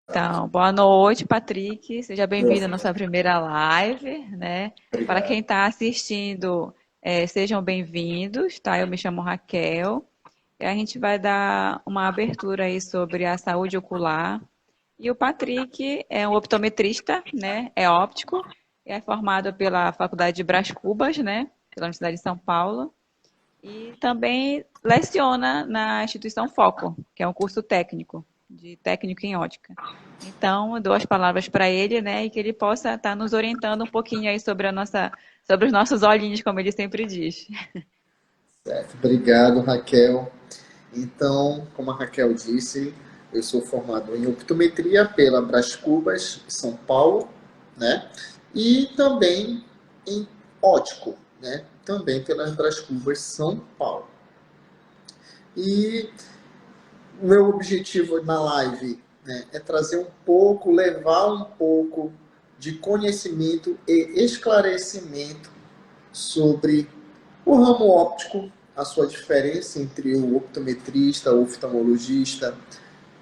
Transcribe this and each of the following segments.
Então, boa noite, Patrick. Seja Boa bem-vindo à nossa noite. primeira live, né? Para quem Obrigado. está assistindo, sejam bem-vindos, tá? Eu me chamo Raquel e a gente vai dar uma abertura aí sobre a saúde ocular. E o Patrick é um optometrista, né? É óptico, é formado pela Faculdade de Brás Cubas, né? Pela Universidade de São Paulo. E também leciona na instituição Foco, que é um curso técnico, de técnico em ótica. Então, eu dou as palavras para ele, né, e que ele possa estar nos orientando um pouquinho aí sobre os nossos olhinhos, como ele sempre diz. Certo. Obrigado, Raquel. Então, como a Raquel disse, eu sou formado em optometria pela Brás Cubas, São Paulo, né? E também em ótico, né? Também pelas Brás Cubas, São Paulo. E o meu objetivo na live, né, é trazer um pouco, levar um pouco de conhecimento e esclarecimento sobre o ramo óptico, a sua diferença entre o optometrista, o oftalmologista.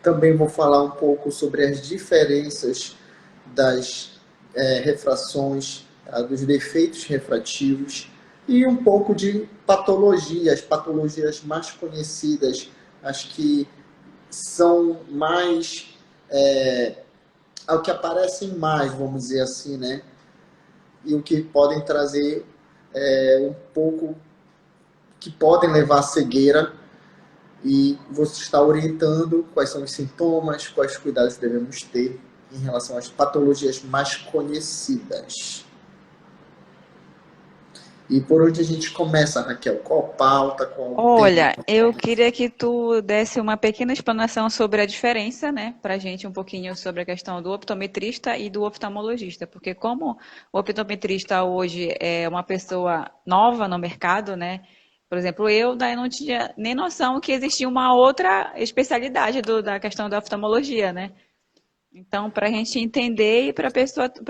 Também vou falar um pouco sobre as diferenças das refrações, tá, dos defeitos refrativos e um pouco de patologias, patologias mais conhecidas, as que são mais, ao que aparecem mais, vamos dizer assim, né? E o que podem trazer um pouco, que podem levar à cegueira, e você está orientando quais são os sintomas, quais cuidados devemos ter em relação às patologias mais conhecidas. E por onde a gente começa, Raquel? Qual pauta, qual tema? Olha, eu queria que tu desse uma pequena explanação sobre a diferença, né, para a gente um pouquinho sobre a questão do optometrista e do oftalmologista, porque como o optometrista hoje é uma pessoa nova no mercado, né, por exemplo, eu daí não tinha nem noção que existia uma outra especialidade da questão da oftalmologia, né? Então, para a gente entender e para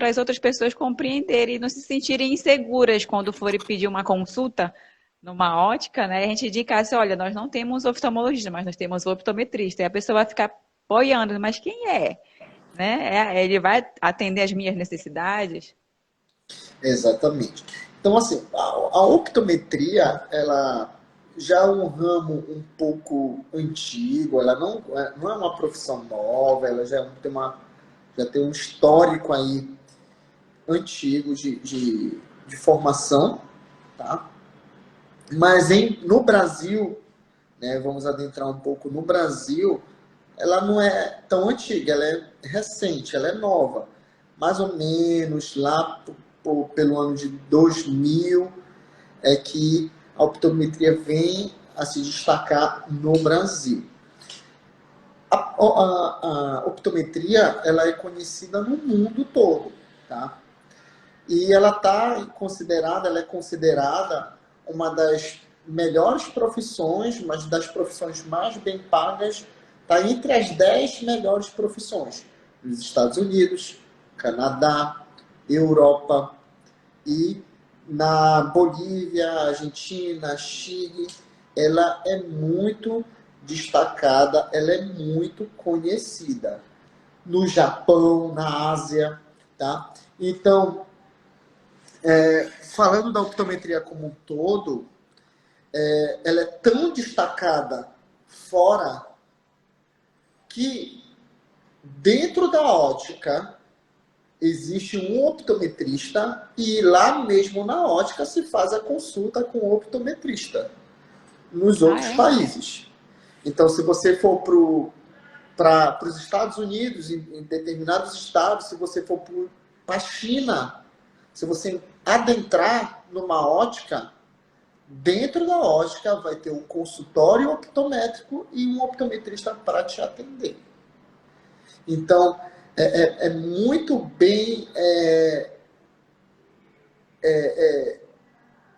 as outras pessoas compreenderem e não se sentirem inseguras quando forem pedir uma consulta numa ótica, né? A gente indicasse, olha, nós não temos oftalmologista, mas nós temos optometrista. E a pessoa vai ficar boiando, mas quem é? Né? Ele vai atender as minhas necessidades? Exatamente. Então, assim, a optometria, ela já é um ramo um pouco antigo, ela não é uma profissão nova, ela já tem um histórico aí antigo de formação, tá? Mas no Brasil, né, vamos adentrar um pouco no Brasil, ela não é tão antiga, ela é recente, ela é nova. Mais ou menos lá pelo ano de 2000 é que a optometria vem a se destacar no Brasil. A optometria ela é conhecida no mundo todo, tá? E ela é considerada uma das melhores profissões, mas das profissões mais bem pagas, está entre as 10 melhores profissões nos Estados Unidos, Canadá, Europa e na Bolívia, Argentina, Chile. Ela é muito destacada, ela é muito conhecida. No Japão, na Ásia, tá? Então, falando da optometria como um todo, ela é tão destacada fora que dentro da ótica existe um optometrista e lá mesmo na ótica se faz a consulta com o optometrista nos Ah, outros é? países. Então, se você for para os Estados Unidos, em determinados estados, se você for para a China, se você adentrar numa ótica, dentro da ótica vai ter um consultório optométrico e um optometrista para te atender. Então, é muito bem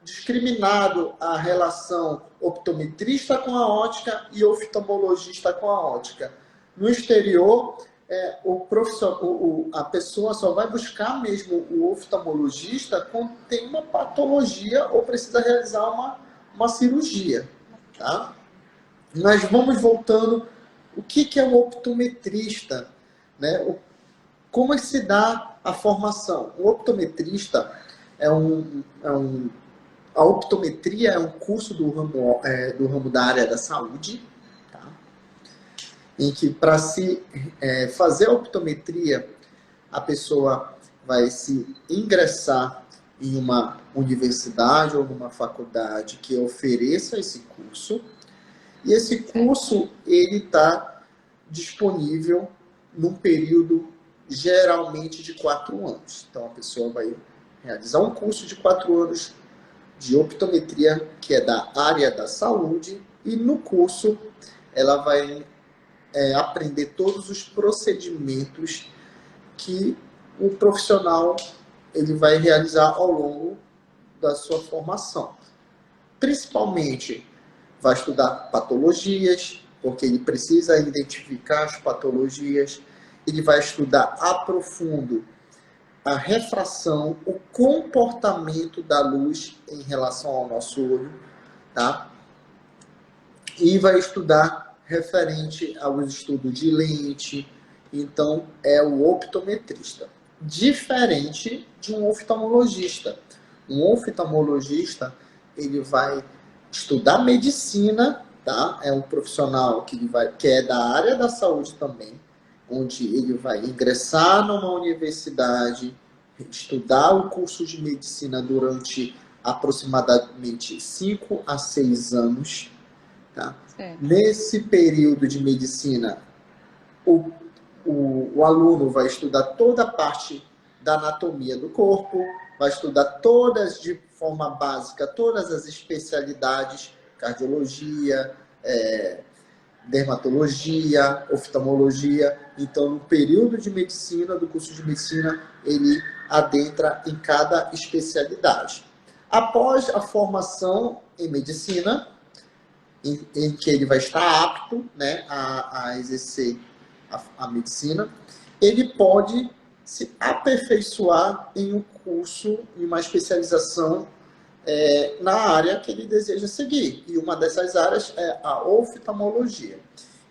discriminado a relação optometrista com a ótica e oftalmologista com a ótica. No exterior, a pessoa só vai buscar mesmo o oftalmologista quando tem uma patologia ou precisa realizar uma cirurgia. Tá? Mas vamos voltando. O que é um optometrista? né? Como é que se dá a formação? O optometrista a optometria é um curso do ramo da área da saúde, tá? Em que para se fazer a optometria, a pessoa vai se ingressar em uma universidade ou numa faculdade que ofereça esse curso, e esse curso ele está disponível num período geralmente de 4 anos. Então a pessoa vai realizar um curso de 4 anos de optometria, que é da área da saúde, e no curso ela vai aprender todos os procedimentos que o profissional ele vai realizar ao longo da sua formação. Principalmente, vai estudar patologias, porque ele precisa identificar as patologias, ele vai estudar a profundo a refração, o comportamento da luz em relação ao nosso olho, tá? E vai estudar referente ao estudo de lente. Então, é o optometrista. Diferente de um oftalmologista. Um oftalmologista, ele vai estudar medicina, tá? É um profissional que é da área da saúde também, onde ele vai ingressar numa universidade, estudar o curso de medicina durante aproximadamente 5 a 6 anos. Tá? Nesse período de medicina, o aluno vai estudar toda a parte da anatomia do corpo, vai estudar todas, de forma básica, todas as especialidades, cardiologia, dermatologia, oftalmologia. Então, no período de medicina, do curso de medicina, ele adentra em cada especialidade. Após a formação em medicina, em que ele vai estar apto, né, a exercer a medicina, ele pode se aperfeiçoar em um curso, em uma especialização na área que ele deseja seguir. E uma dessas áreas é a oftalmologia.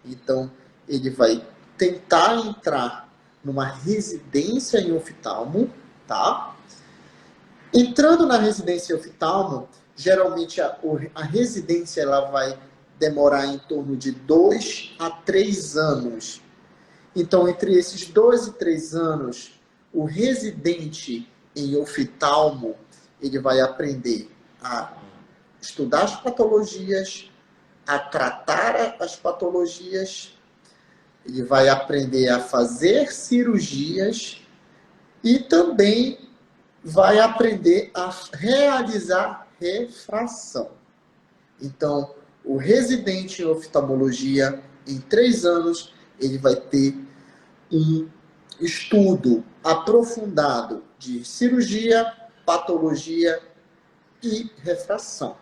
Então, ele vai tentar entrar numa residência em oftalmo, tá? Entrando na residência em oftalmo, geralmente a residência ela vai demorar em torno de 2 a 3 anos. Então, entre esses 2 e 3 anos, o residente em oftalmo, ele vai aprender a estudar as patologias, a tratar as patologias, ele vai aprender a fazer cirurgias e também vai aprender a realizar refração. Então, o residente em oftalmologia, em 3 anos, ele vai ter um estudo aprofundado de cirurgia, patologia e refração.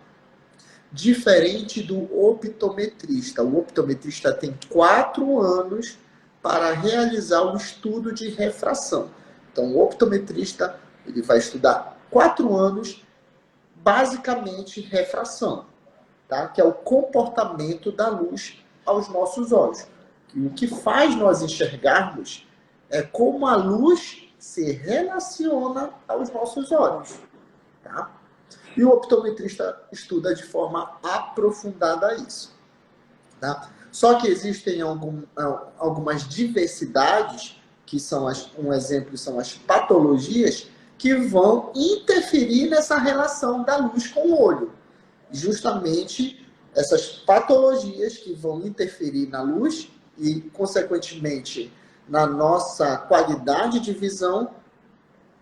Diferente do optometrista. O optometrista tem 4 anos para realizar o estudo de refração. Então, o optometrista ele vai estudar 4 anos, basicamente, refração, tá? Que é o comportamento da luz aos nossos olhos. E o que faz nós enxergarmos é como a luz se relaciona aos nossos olhos, tá? E o optometrista estuda de forma aprofundada isso, tá? Só que existem algumas diversidades, que são um exemplo são as patologias, que vão interferir nessa relação da luz com o olho. Justamente essas patologias que vão interferir na luz e, consequentemente, na nossa qualidade de visão,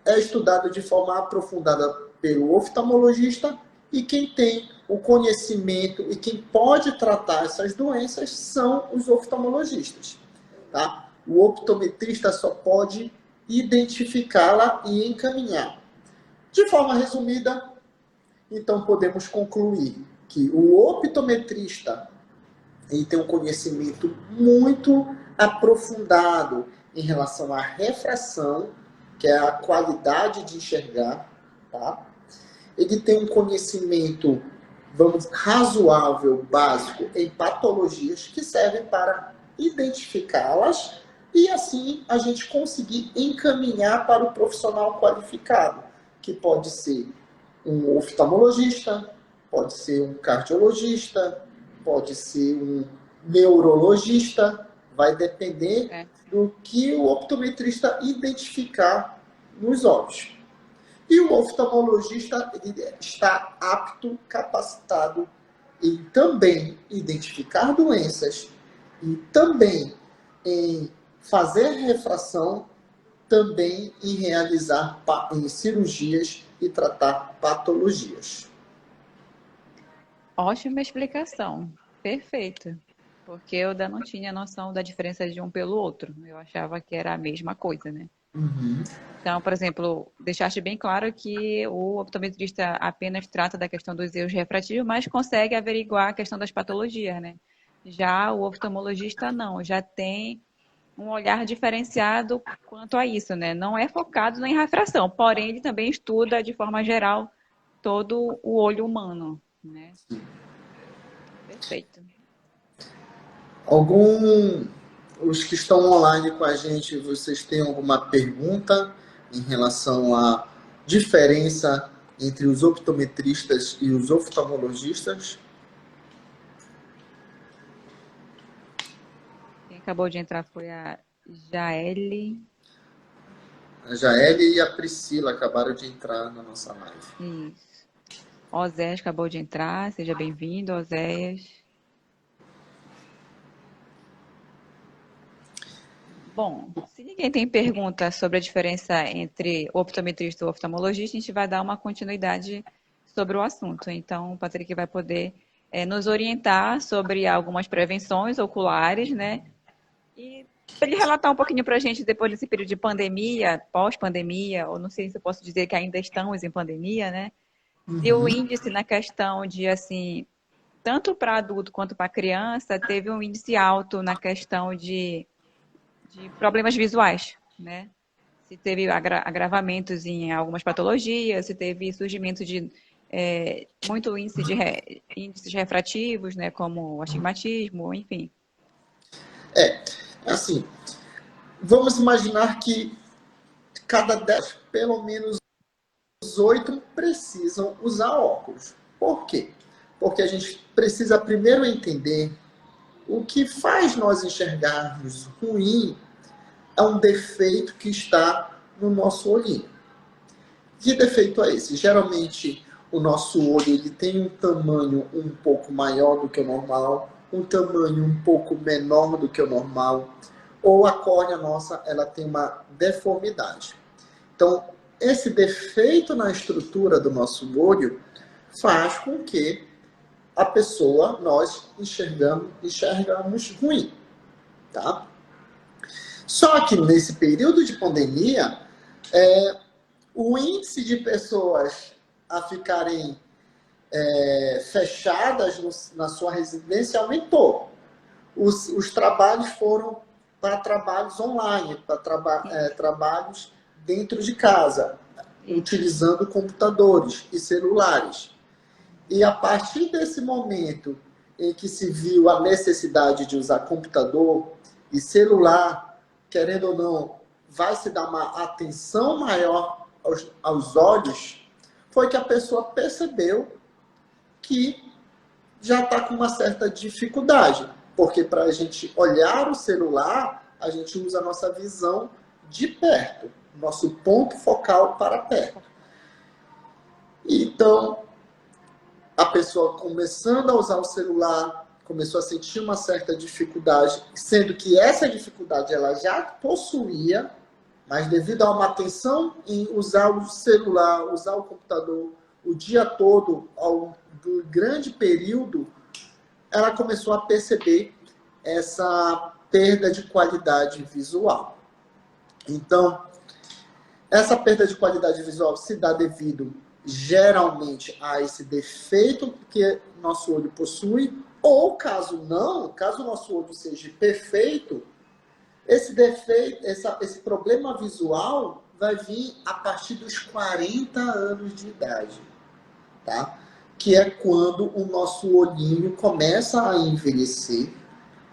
é estudado de forma aprofundada pelo oftalmologista, e quem tem o conhecimento e quem pode tratar essas doenças são os oftalmologistas, tá? O optometrista só pode identificá-la e encaminhar. De forma resumida, então podemos concluir que o optometrista ele tem um conhecimento muito aprofundado em relação à refração, que é a qualidade de enxergar, tá? Ele tem um conhecimento, razoável, básico, em patologias que servem para identificá-las, e assim a gente conseguir encaminhar para o profissional qualificado, que pode ser um oftalmologista, pode ser um cardiologista, pode ser um neurologista, vai depender É. do que o optometrista identificar nos olhos. E o oftalmologista está apto, capacitado em também identificar doenças e também em fazer refração, também em realizar em cirurgias e tratar patologias. Ótima explicação. Perfeito. Porque eu ainda não tinha noção da diferença de um pelo outro. Eu achava que era a mesma coisa, né? Uhum. Então, por exemplo, deixaste bem claro que o optometrista apenas trata da questão dos erros refrativos, mas consegue averiguar a questão das patologias, né? Já o oftalmologista não, já tem um olhar diferenciado quanto a isso, né? Não é focado em refração, porém ele também estuda de forma geral todo o olho humano, né? Perfeito. Os que estão online com a gente, vocês têm alguma pergunta em relação à diferença entre os optometristas e os oftalmologistas? Quem acabou de entrar foi a Jaele. A Jaele e a Priscila acabaram de entrar na nossa live. Isso. Oséias acabou de entrar. Seja bem-vindo, Oséias. Bom, se ninguém tem pergunta sobre a diferença entre o optometrista e o oftalmologista, a gente vai dar uma continuidade sobre o assunto. Então, o Patrick vai poder nos orientar sobre algumas prevenções oculares, né? E ele relatar um pouquinho para a gente depois desse período de pandemia, pós-pandemia, ou não sei se eu posso dizer que ainda estamos em pandemia, né? Se o Uhum. índice na questão de, assim, tanto para adulto quanto para criança, teve um índice alto na questão de problemas visuais, né? Se teve agravamentos em algumas patologias, se teve surgimento de muito índice de índices refrativos, né, como o astigmatismo, enfim. Assim, vamos imaginar que cada 10, pelo menos 8 precisam usar óculos. Por quê? Porque a gente precisa primeiro entender o que faz nós enxergarmos ruim é um defeito que está no nosso olhinho. Que defeito é esse? Geralmente o nosso olho ele tem um tamanho um pouco maior do que o normal, um tamanho um pouco menor do que o normal, ou a córnea nossa ela tem uma deformidade. Então, esse defeito na estrutura do nosso olho faz com que a pessoa, nós enxergamos ruim, tá? Só que nesse período de pandemia, o índice de pessoas a ficarem fechadas na sua residência aumentou. Os trabalhos foram para trabalhos online, para trabalhos dentro de casa, utilizando computadores e celulares. E a partir desse momento em que se viu a necessidade de usar computador e celular, querendo ou não, vai se dar uma atenção maior aos olhos, foi que a pessoa percebeu que já está com uma certa dificuldade. Porque para a gente olhar o celular, a gente usa a nossa visão de perto, nosso ponto focal para perto. Então, a pessoa começando a usar o celular, começou a sentir uma certa dificuldade, sendo que essa dificuldade ela já possuía, mas devido a uma atenção em usar o celular, usar o computador o dia todo, ao grande período, ela começou a perceber essa perda de qualidade visual. Então, essa perda de qualidade visual se dá devido, geralmente, a esse defeito que nosso olho possui, ou caso não, caso o nosso olho seja perfeito, esse defeito, esse problema visual vai vir a partir dos 40 anos de idade, tá? Que é quando o nosso olhinho começa a envelhecer,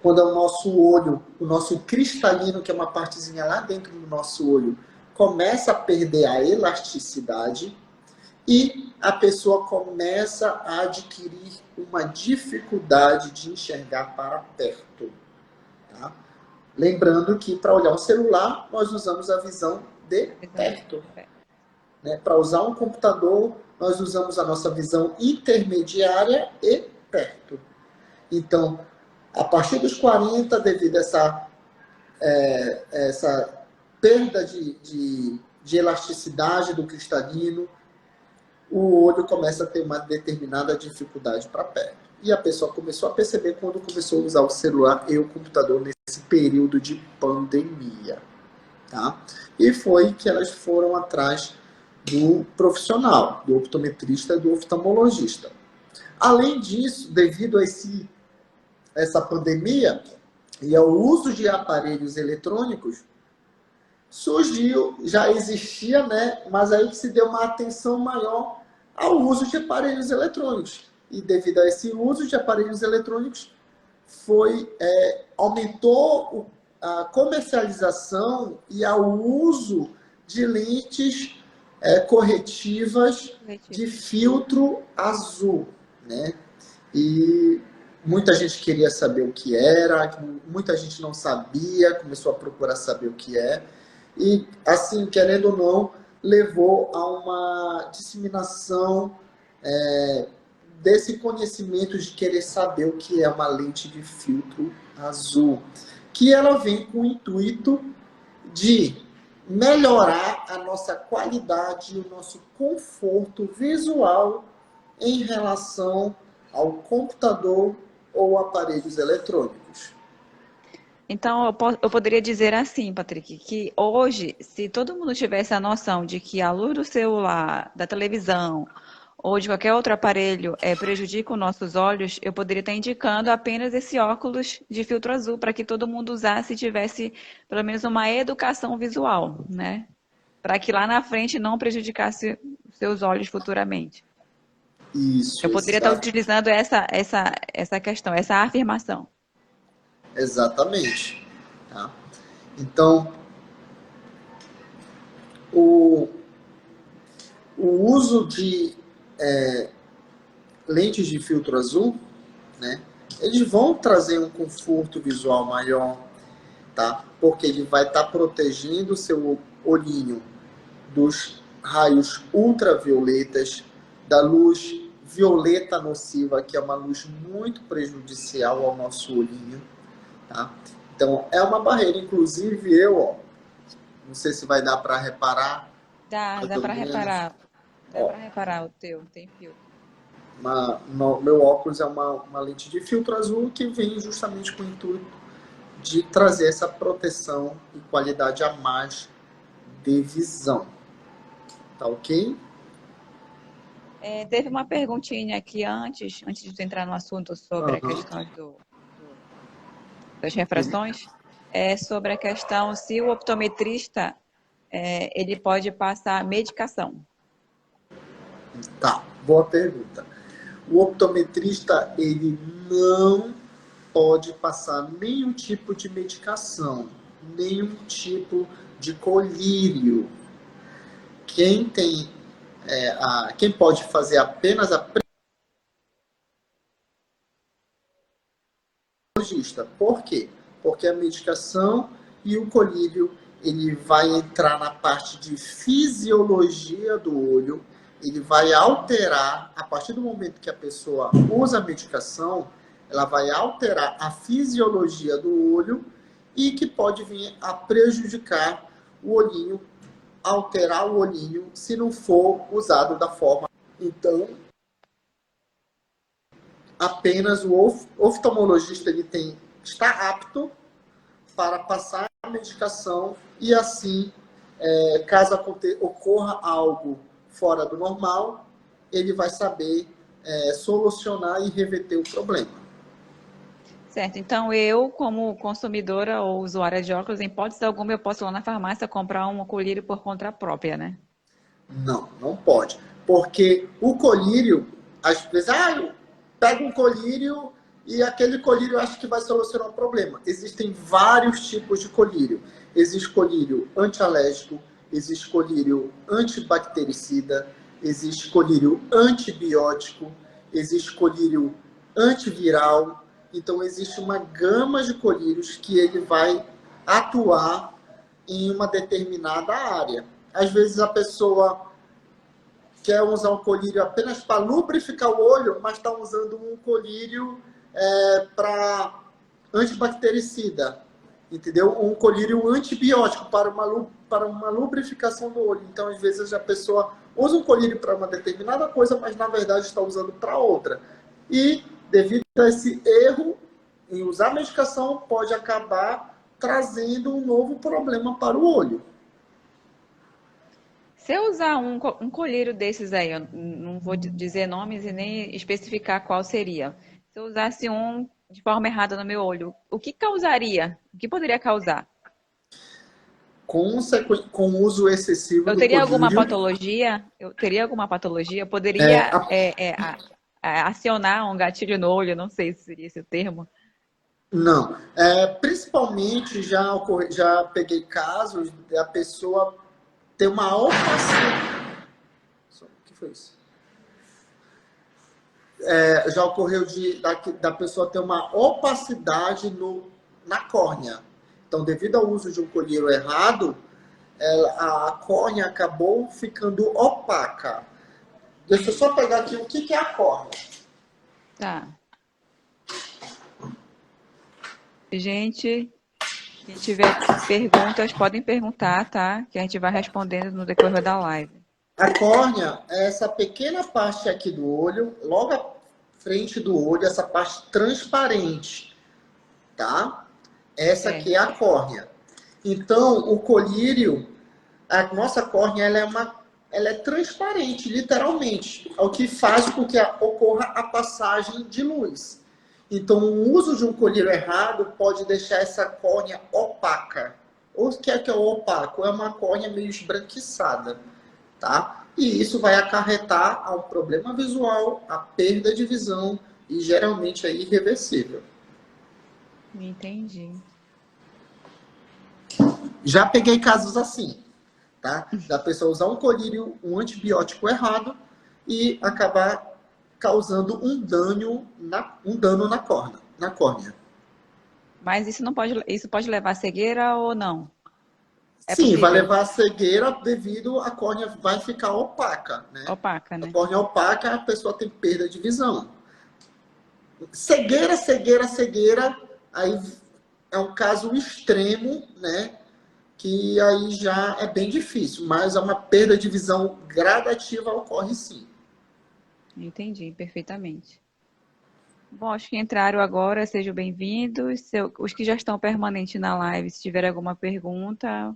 quando o nosso olho, o nosso cristalino, que é uma partezinha lá dentro do nosso olho, começa a perder a elasticidade e a pessoa começa a adquirir uma dificuldade de enxergar para perto. Tá? Lembrando que para olhar um celular, nós usamos a visão de perto. Né? Para usar um computador, nós usamos a nossa visão intermediária e perto. Então, a partir dos 40, devido a essa perda de elasticidade do cristalino, o olho começa a ter uma determinada dificuldade para perto. E a pessoa começou a perceber quando começou a usar o celular e o computador nesse período de pandemia. Tá? E foi que elas foram atrás do profissional, do optometrista e do oftalmologista. Além disso, devido a essa pandemia e ao uso de aparelhos eletrônicos, surgiu, já existia, né? Mas aí se deu uma atenção maior ao uso de aparelhos eletrônicos. E devido a esse uso de aparelhos eletrônicos, aumentou a comercialização e ao uso de lentes corretivas de filtro azul, né? E muita gente queria saber o que era, muita gente não sabia, começou a procurar saber o que é. E, assim, querendo ou não, levou a uma disseminação desse conhecimento de querer saber o que é uma lente de filtro azul. Que ela vem com o intuito de melhorar a nossa qualidade e o nosso conforto visual em relação ao computador ou aparelhos eletrônicos. Então, eu poderia dizer assim, Patrick, que hoje, se todo mundo tivesse a noção de que a luz do celular, da televisão ou de qualquer outro aparelho prejudica os nossos olhos, eu poderia estar indicando apenas esse óculos de filtro azul para que todo mundo usasse e tivesse pelo menos uma educação visual, né? Para que lá na frente não prejudicasse seus olhos futuramente. Isso, Eu poderia estar exato. utilizando essa questão, essa afirmação. Exatamente. Tá? Então, o uso de lentes de filtro azul, né, eles vão trazer um conforto visual maior, tá? Porque ele vai estar protegendo o seu olhinho dos raios ultravioletas, da luz violeta nociva, que é uma luz muito prejudicial ao nosso olhinho, tá? Então, é uma barreira. Inclusive, não sei se vai dar para reparar. Dá para reparar. Dá para reparar o teu, tem filtro. Meu óculos é uma lente de filtro azul que vem justamente com o intuito de trazer essa proteção e qualidade a mais de visão. Tá ok? Teve uma perguntinha aqui antes de entrar no assunto sobre a questão das refrações, sobre a questão se o optometrista ele pode passar medicação. Tá, boa pergunta. O optometrista, ele não pode passar nenhum tipo de medicação, nenhum tipo de colírio. Quem pode fazer apenas a neurologista. Por quê? Porque a medicação e o colírio, ele vai entrar na parte de fisiologia do olho, ele vai alterar, a partir do momento que a pessoa usa a medicação, ela vai alterar a fisiologia do olho e que pode vir a prejudicar o olhinho, alterar o olhinho, se não for usado da forma. Então, apenas o oftalmologista ele está apto para passar a medicação e assim, caso ocorra algo fora do normal, ele vai saber solucionar e reverter o problema. Certo, então eu, como consumidora ou usuária de óculos, em hipótese alguma, eu posso ir lá na farmácia comprar um colírio por conta própria, né? Não, não pode. Porque o colírio, às vezes, pega um colírio e aquele colírio eu acho que vai solucionar o problema. Existem vários tipos de colírio. Existe colírio antialérgico, existe colírio antibactericida, existe colírio antibiótico, existe colírio antiviral. Então, existe uma gama de colírios que ele vai atuar em uma determinada área. Às vezes a pessoa quer usar um colírio apenas para lubrificar o olho, mas está usando um colírio para antibactericida, entendeu? Um colírio antibiótico para uma lubrificação do olho. Então, às vezes, a pessoa usa um colírio para uma determinada coisa, mas, na verdade, está usando para outra. E, devido a esse erro em usar a medicação, pode acabar trazendo um novo problema para o olho. Se eu usar um colírio desses aí, eu não vou dizer nomes e nem especificar qual seria. Se eu usasse um de forma errada no meu olho, o que causaria? O que poderia causar? Com o uso excessivo Eu do teria alguma colírio, patologia? Eu teria alguma patologia? Eu poderia acionar um gatilho no olho? Não sei se seria esse o termo. não. Principalmente, já peguei casos da pessoa ter uma opacidade. O que foi isso? Já ocorreu da pessoa ter uma opacidade na córnea. Então, devido ao uso de um colírio errado, a córnea acabou ficando opaca. Deixa eu só pegar aqui o que é a córnea. Tá. Gente, quem tiver perguntas, podem perguntar, tá? Que a gente vai respondendo no decorrer da live. A córnea é essa pequena parte aqui do olho, logo à frente do olho, essa parte transparente, tá? Essa aqui é a córnea. Então, o colírio, a nossa córnea, ela é transparente, literalmente, o que faz com que ocorra a passagem de luz. Então, o uso de um colírio errado pode deixar essa córnea opaca. O que é o opaco? É uma córnea meio esbranquiçada, tá? E isso vai acarretar a um problema visual, a perda de visão, e geralmente é irreversível. Entendi. Já peguei casos assim, tá? Da pessoa usar um colírio, um antibiótico errado e acabar causando um dano na córnea. Mas isso pode levar a cegueira ou não? É Sim, vai possível? levar a cegueira devido a córnea vai ficar opaca, né? Opaca, A né? córnea opaca, a pessoa tem perda de visão. Cegueira, aí é um caso extremo, né? Que aí já é bem difícil, mas é uma perda de visão gradativa ocorre sim. Entendi, perfeitamente. Bom, acho que entraram agora, sejam bem-vindos. Os que já estão permanentes na live, se tiver alguma pergunta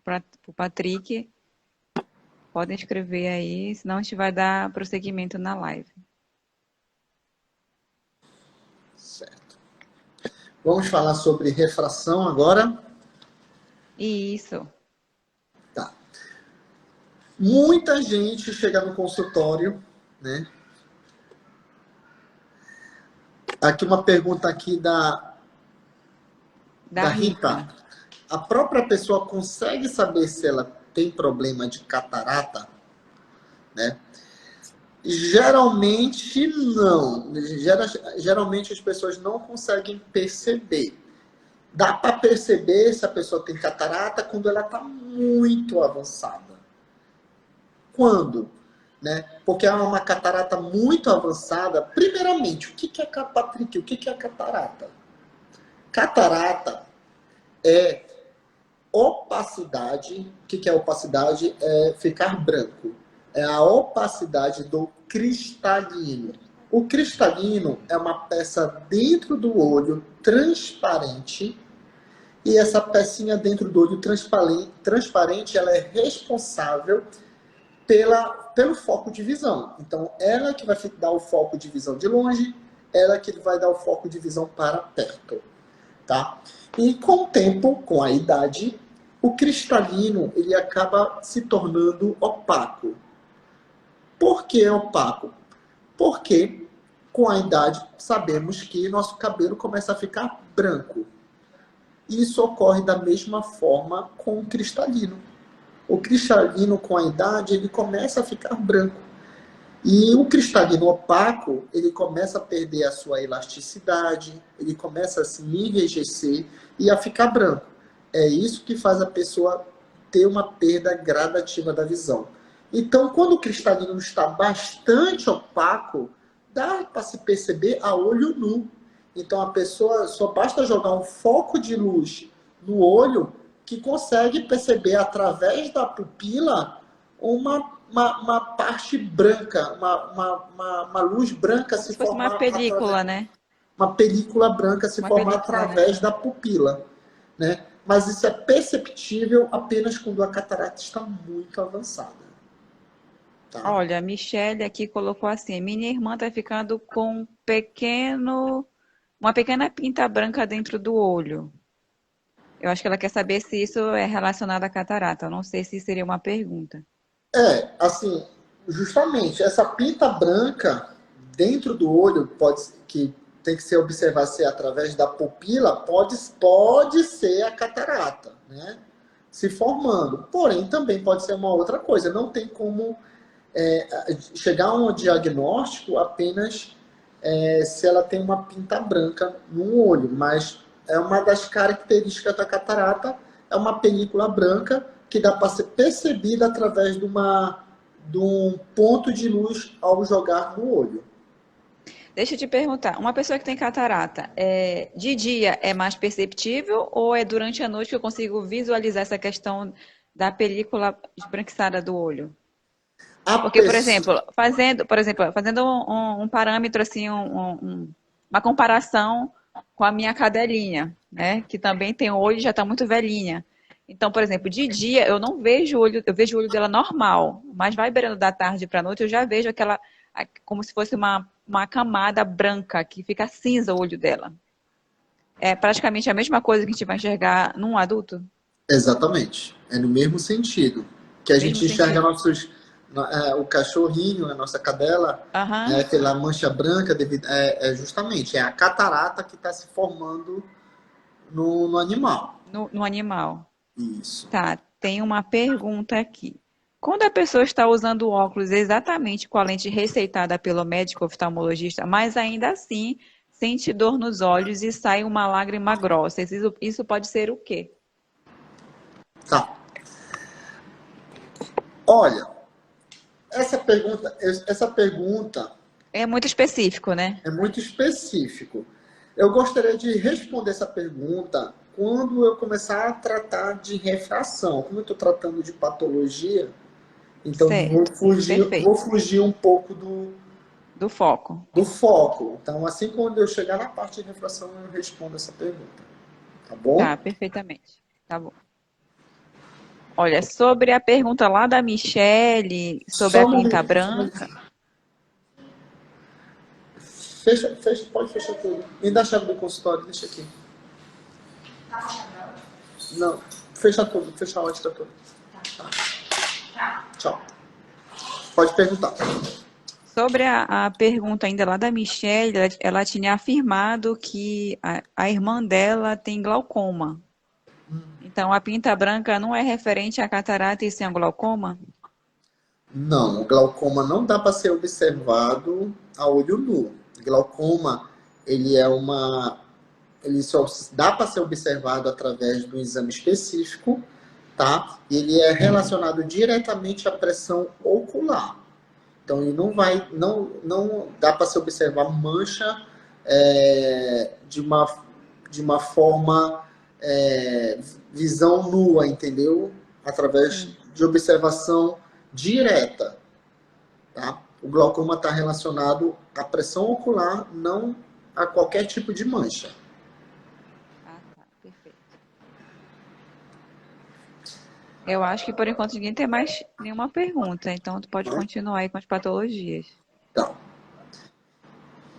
para o Patrick, podem escrever aí, senão a gente vai dar prosseguimento na live. Certo. Vamos falar sobre refração agora? Isso. Tá. Muita gente chega no consultório, né? Aqui uma pergunta aqui da Rita. A própria pessoa consegue saber se ela tem problema de catarata, né? Geralmente não. Geralmente as pessoas não conseguem perceber. Dá para perceber se a pessoa tem catarata quando ela está muito avançada. Quando? Né? Porque é uma catarata muito avançada. Primeiramente, Patrick, o que é catarata? Catarata é opacidade. O que é opacidade? É ficar branco. É a opacidade do cristalino. O cristalino é uma peça dentro do olho transparente, e essa pecinha dentro do olho transparente, ela é responsável pelo foco de visão. Então, ela que vai dar o foco de visão de longe, ela que vai dar o foco de visão para perto, tá? E com o tempo, com a idade, o cristalino ele acaba se tornando opaco. Por que opaco? Porque com a idade, sabemos que nosso cabelo começa a ficar branco. Isso ocorre da mesma forma com o cristalino. O cristalino, com a idade, ele começa a ficar branco. E o cristalino opaco, ele começa a perder a sua elasticidade, ele começa a se enrijecer e a ficar branco. É isso que faz a pessoa ter uma perda gradativa da visão. Então, quando o cristalino está bastante opaco, dá para se perceber a olho nu. Então, a pessoa só basta jogar um foco de luz no olho que consegue perceber através da pupila uma parte branca, uma luz branca Como se se fosse uma formar película, né? uma película branca se Uma formar película, né? através da pupila, né? Mas isso é perceptível apenas quando a catarata está muito avançada, tá? Olha, a Michelle aqui colocou assim: minha irmã tá ficando com uma pequena pinta branca dentro do olho. Eu acho que ela quer saber se isso é relacionado à catarata. Eu não sei se seria uma pergunta. Assim, justamente, essa pinta branca dentro do olho, que tem que ser observado se é através da pupila, pode ser a catarata, né? Se formando. Porém, também pode ser uma outra coisa. Não tem como chegar a um diagnóstico apenas se ela tem uma pinta branca no olho, mas é uma das características da catarata, é uma película branca que dá para ser percebida através de um ponto de luz ao jogar no olho. Deixa eu te perguntar, uma pessoa que tem catarata, de dia é mais perceptível ou é durante a noite que eu consigo visualizar essa questão da película esbranquiçada do olho? A Porque, pessoa, fazendo um parâmetro assim, uma comparação com a minha cadelinha, né, que também tem o olho e já está muito velhinha. Então, por exemplo, de dia eu não vejo o olho, eu vejo o olho dela normal, mas vai beirando da tarde para a noite eu já vejo como se fosse uma camada branca que fica cinza o olho dela. É praticamente a mesma coisa que a gente vai enxergar num adulto? exatamente, é no mesmo sentido que a Mesmo gente enxerga sentido. o cachorrinho, a nossa cadela, Aham, aquela mancha branca, justamente a catarata que está se formando no animal. no animal. Isso. Tá, tem uma pergunta aqui. Quando a pessoa está usando óculos exatamente com a lente receitada pelo médico oftalmologista, mas ainda assim sente dor nos olhos e sai uma lágrima grossa, isso pode ser o quê? Tá. Olha, essa pergunta É muito específico, né? é muito específico. Eu gostaria de responder essa pergunta quando eu começar a tratar de refração. Como eu estou tratando de patologia, então Certo, vou perfeito. fugir um pouco Do foco. do foco. Então, assim quando eu chegar na parte de refração, eu respondo essa pergunta. Tá Tá, bom? perfeitamente. Tá bom. Olha, sobre a pergunta lá da Michele, sobre Só a um pinta momentinho, só um branca, momentinho. Fecha, pode fechar tudo. Me dá a chave do consultório, deixa aqui. Não, fecha tudo, fecha a ótica toda. Tchau. Pode perguntar. sobre a pergunta ainda lá da Michelle, ela tinha afirmado que a irmã dela tem glaucoma. Então, a pinta branca não é referente à catarata e sim ao glaucoma? Não, o glaucoma não dá para ser observado a olho nu. Glaucoma, ele é uma, ele só dá para ser observado através do exame específico, tá? E ele é relacionado diretamente à pressão ocular. Então, ele não dá para se observar mancha de uma forma visão nua, entendeu? Através Sim. de observação direta, tá? O glaucoma está relacionado à pressão ocular, não a qualquer tipo de mancha. Ah, tá, perfeito. Eu acho que por enquanto ninguém tem mais nenhuma pergunta, então tu pode Né? continuar aí com as patologias. Tá.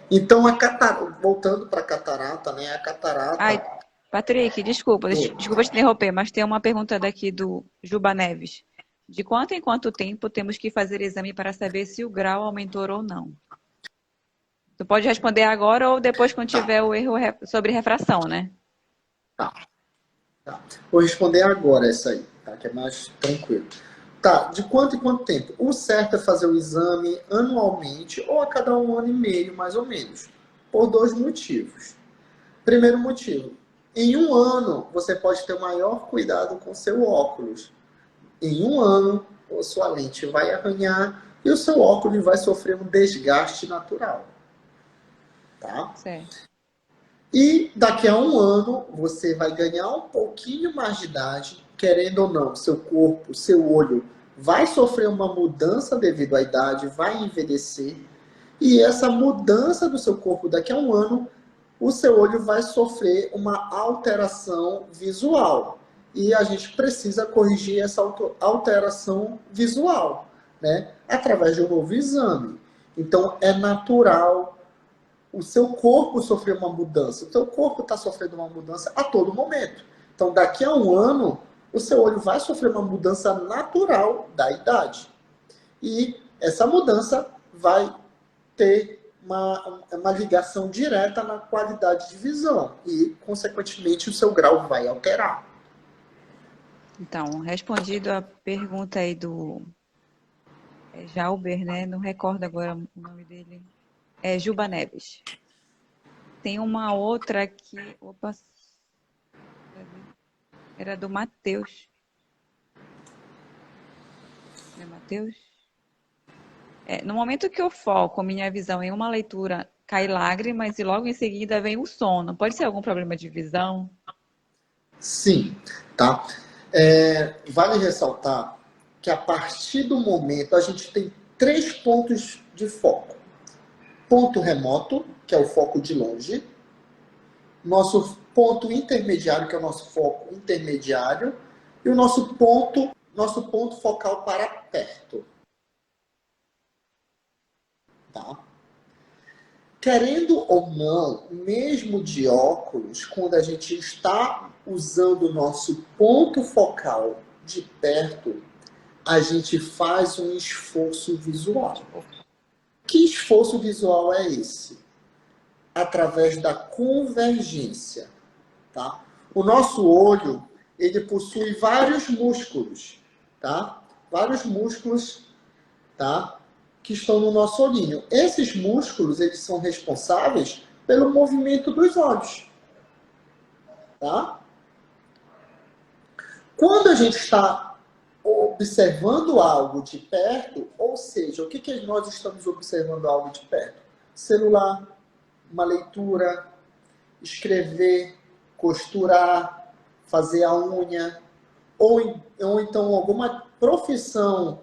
Então, voltando para a catarata, né? A Ai, catarata. Patrick, desculpa, desculpa te interromper, mas tem uma pergunta daqui do Juba Neves. De quanto em quanto tempo temos que fazer exame para saber se o grau aumentou ou não? Tu pode responder agora ou depois quando tiver o erro sobre refração, né? Tá, tá. Vou responder agora essa aí, tá? Que é mais tranquilo. Tá, de quanto em quanto tempo? O certo é fazer o exame anualmente ou a cada 1 ano e meio, mais ou menos. Por dois motivos. Primeiro motivo, em 1 ano você pode ter maior cuidado com seu óculos. Em 1 ano, a sua lente vai arranhar e o seu óculos vai sofrer um desgaste natural. Tá? Certo. E daqui a 1 ano, você vai ganhar um pouquinho mais de idade, querendo ou não, seu corpo, seu olho vai sofrer uma mudança devido à idade, vai envelhecer. E essa mudança do seu corpo daqui a 1 ano, o seu olho vai sofrer uma alteração visual. E a gente precisa corrigir essa alteração visual, né? Através de um novo exame. Então, é natural o seu corpo sofrer uma mudança. O seu corpo está sofrendo uma mudança a todo momento. Então, daqui a 1 ano, o seu olho vai sofrer uma mudança natural da idade. E essa mudança vai ter uma ligação direta na qualidade de visão. E, consequentemente, o seu grau vai alterar. Então, respondido a pergunta aí do Jalber, né? Não recordo agora o nome dele. É Juba Neves. Tem uma outra aqui. Opa. Era do Matheus. É Matheus? No momento que eu foco minha visão em uma leitura, cai lágrimas e logo em seguida vem o sono. Pode ser algum problema de visão? Sim, tá? Vale ressaltar que a partir do momento a gente tem 3 pontos de foco. Ponto remoto, que é o foco de longe. Nosso ponto intermediário, que é o nosso foco intermediário. E o nosso ponto focal para perto. Tá? Querendo ou não, mesmo de óculos, quando a gente está usando o nosso ponto focal de perto, a gente faz um esforço visual. Que esforço visual é esse? Através da convergência. Tá? O nosso olho, ele possui vários músculos. Tá? Vários músculos, tá? Que estão no nosso olhinho. Esses músculos, eles são responsáveis pelo movimento dos olhos. Tá? Quando a gente está observando algo de perto, ou seja, o que nós estamos observando algo de perto? Celular, uma leitura, escrever, costurar, fazer a unha, ou então alguma profissão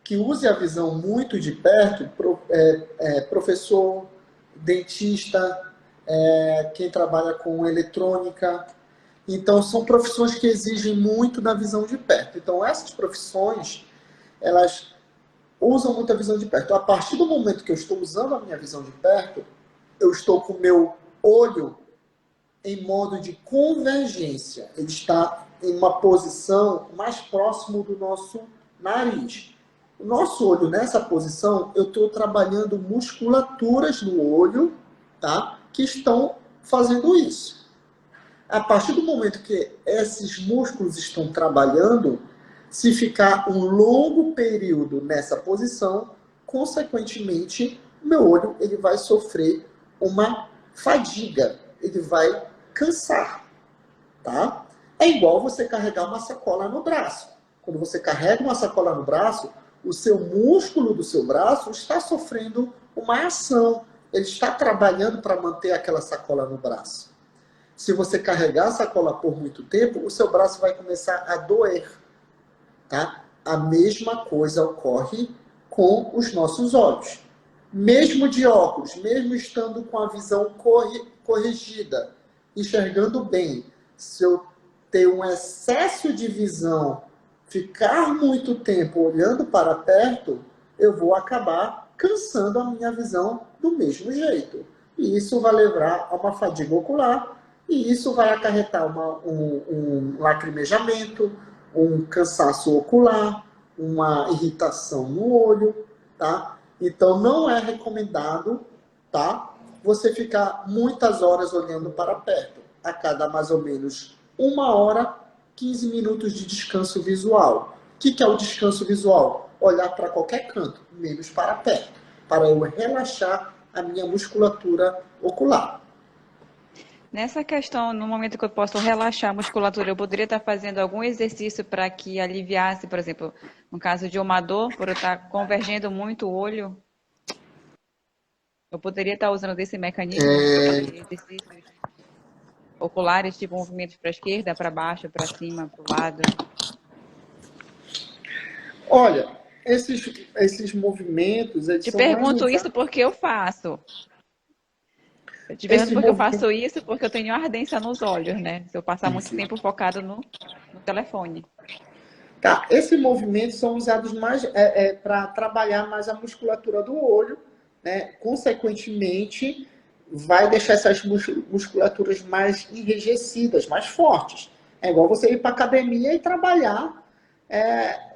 que use a visão muito de perto, professor, dentista, quem trabalha com eletrônica. Então, são profissões que exigem muito da visão de perto. Então, essas profissões, elas usam muito a visão de perto. Então, a partir do momento que eu estou usando a minha visão de perto, eu estou com o meu olho em modo de convergência. Ele está em uma posição mais próximo do nosso nariz. O nosso olho, nessa posição, eu estou trabalhando musculaturas no olho, tá? Que estão fazendo isso. A partir do momento que esses músculos estão trabalhando, se ficar um longo período nessa posição, consequentemente, meu olho ele vai sofrer uma fadiga, ele vai cansar, tá? É igual você carregar uma sacola no braço. Quando você carrega uma sacola no braço, o seu músculo do seu braço está sofrendo uma ação. Ele está trabalhando para manter aquela sacola no braço. Se você carregar a sacola por muito tempo, o seu braço vai começar a doer. Tá? A mesma coisa ocorre com os nossos olhos. Mesmo de óculos, mesmo estando com a visão corrigida, enxergando bem, se eu ter um excesso de visão, ficar muito tempo olhando para perto, eu vou acabar cansando a minha visão do mesmo jeito. E isso vai levar a uma fadiga ocular, e isso vai acarretar um lacrimejamento, um cansaço ocular, uma irritação no olho, tá? Então, não é recomendado, tá? você ficar muitas horas olhando para perto. A cada mais ou menos 1 hora, 15 minutos de descanso visual. O que é o descanso visual? Olhar para qualquer canto, menos para perto, para eu relaxar a minha musculatura ocular. Nessa questão, no momento que eu posso relaxar a musculatura, eu poderia estar fazendo algum exercício para que aliviasse, por exemplo, no caso de uma dor, por eu estar convergendo muito o olho, eu poderia estar usando desse mecanismo de fazer exercícios oculares, tipo movimentos para a esquerda, para baixo, para cima, para o lado. Olha, esses movimentos, eles Te são mais pergunto isso usados. porque eu faço. Eu te pergunto Esse porque eu movimento. faço isso porque eu tenho ardência nos olhos, né? Se eu passar muito Isso. tempo focado no telefone. Tá, esses movimentos são usados mais para trabalhar mais a musculatura do olho, né? Consequentemente, vai deixar essas musculaturas mais enrijecidas, mais fortes. É igual você ir para academia e trabalhar,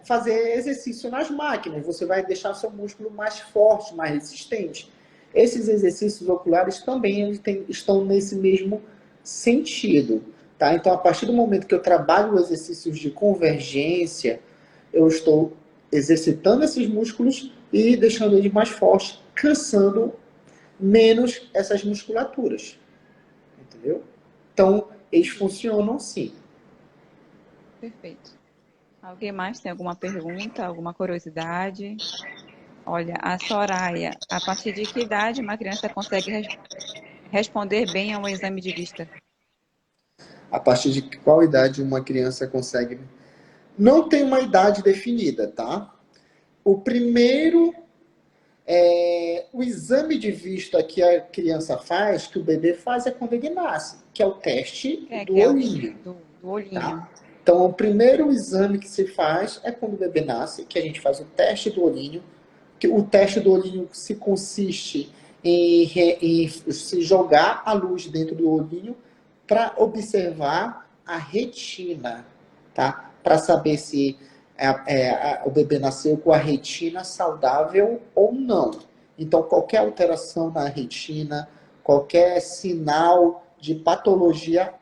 fazer exercício nas máquinas. Você vai deixar seu músculo mais forte, mais resistente. Esses exercícios oculares também estão nesse mesmo sentido. Tá? Então, a partir do momento que eu trabalho exercícios de convergência, eu estou exercitando esses músculos e deixando eles mais fortes, cansando menos essas musculaturas. Entendeu? Então, eles funcionam sim. Perfeito. Alguém mais tem alguma pergunta, alguma curiosidade? Olha, a Soraya, a partir de que idade uma criança consegue responder bem a um exame de vista? A partir de qual idade uma criança consegue. Não tem uma idade definida, tá? O primeiro o exame de vista que a criança faz, que o bebê faz, é quando ele nasce, que é o teste do Que é o olhinho, do olhinho. tá? Então, o primeiro exame que se faz é quando o bebê nasce, que a gente faz o teste do olhinho, que o teste do olhinho se consiste em se jogar a luz dentro do olhinho para observar a retina, tá? Para saber se o bebê nasceu com a retina saudável ou não. Então, qualquer alteração na retina, qualquer sinal de patologia,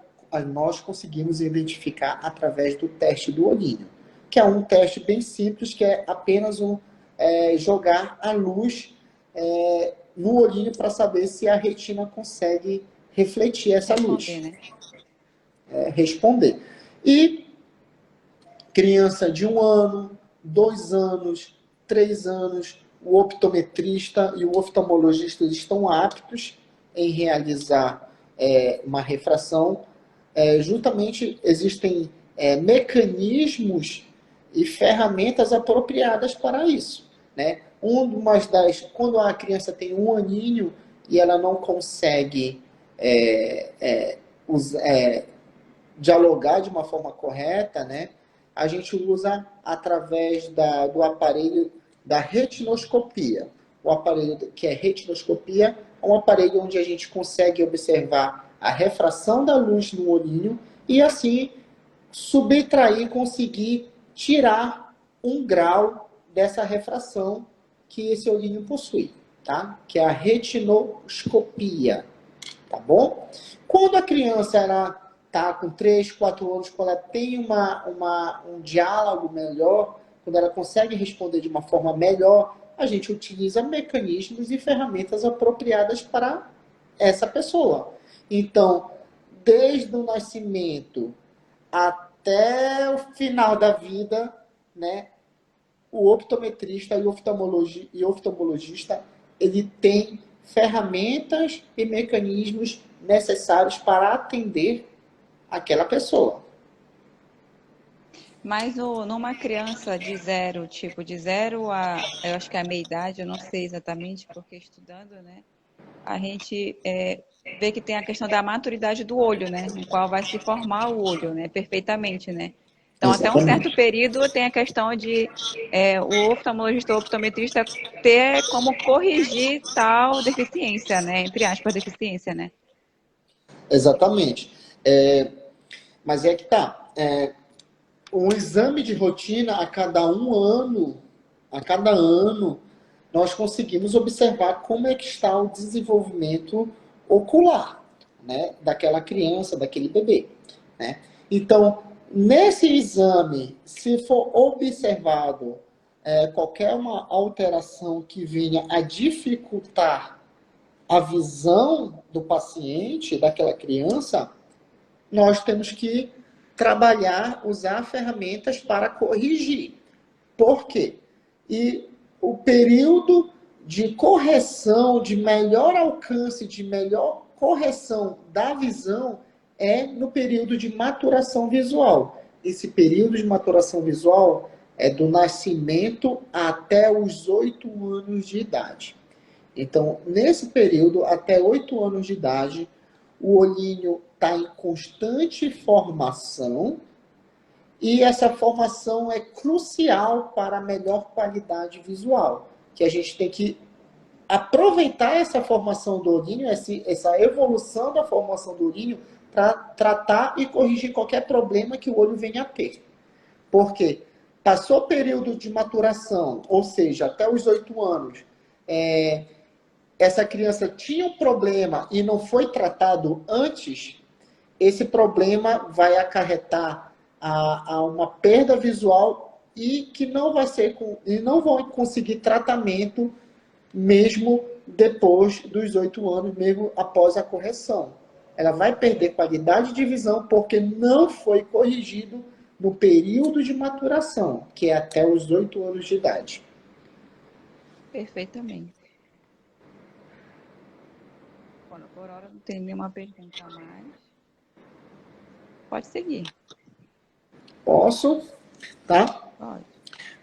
nós conseguimos identificar através do teste do olhinho, que é um teste bem simples, que é apenas jogar a luz no olhinho para saber se a retina consegue refletir essa Responder, luz, né? responder. E criança de 1 ano, 2 anos, 3 anos, o optometrista e o oftalmologista estão aptos em realizar uma refração. Justamente existem mecanismos e ferramentas apropriadas para isso, né? Quando a criança tem 1 aninho e ela não consegue é, é, dialogar de uma forma correta, né? A gente usa através do aparelho da retinoscopia. O aparelho que é retinoscopia é um aparelho onde a gente consegue observar a refração da luz no olhinho e assim subtrair, conseguir tirar 1 grau dessa refração que esse olhinho possui, tá? Que é a retinoscopia, tá bom? Quando a criança está com 3, 4 anos, quando ela tem um diálogo melhor, quando ela consegue responder de uma forma melhor, a gente utiliza mecanismos e ferramentas apropriadas para essa pessoa. Então, desde o nascimento até o final da vida, né, o optometrista e oftalmologista, ele tem ferramentas e mecanismos necessários para atender aquela pessoa. Mas numa criança de zero, tipo, de zero eu acho que a meia idade, eu não sei exatamente, porque estudando, né? A gente vê que tem a questão da maturidade do olho, né? No qual vai se formar o olho, né? Perfeitamente, né? Então, até um certo Exatamente. período tem a questão de o oftalmologista ou optometrista ter como corrigir tal deficiência, né? Entre aspas, deficiência, né? Exatamente. Mas é que tá. Um exame de rotina a cada 1 ano, a cada ano, nós conseguimos observar como é que está o desenvolvimento ocular, né, daquela criança, daquele bebê, né? Então, nesse exame, se for observado qualquer uma alteração que venha a dificultar a visão do paciente, daquela criança, nós temos que trabalhar, usar ferramentas para corrigir. Por quê? E o período de correção, de melhor alcance, de melhor correção da visão é no período de maturação visual. Esse período de maturação visual é do nascimento até os 8 anos de idade. Então, nesse período, até 8 anos de idade, o olhinho está em constante formação e essa formação é crucial para a melhor qualidade visual, que a gente tem que aproveitar essa formação do olhinho, essa evolução da formação do olhinho, para tratar e corrigir qualquer problema que o olho venha a ter. Por quê? Passou o período de maturação, ou seja, até os 8 anos, essa criança tinha um problema e não foi tratado antes, esse problema vai acarretar a uma perda visual e que não vai ser e não vão conseguir tratamento mesmo depois dos 8 anos, mesmo após a correção. Ela vai perder qualidade de visão porque não foi corrigido no período de maturação, que é até os 8 anos de idade. Perfeitamente. Bom, por hora não tem nenhuma pergunta a mais. Pode seguir. Posso? Tá? Pode.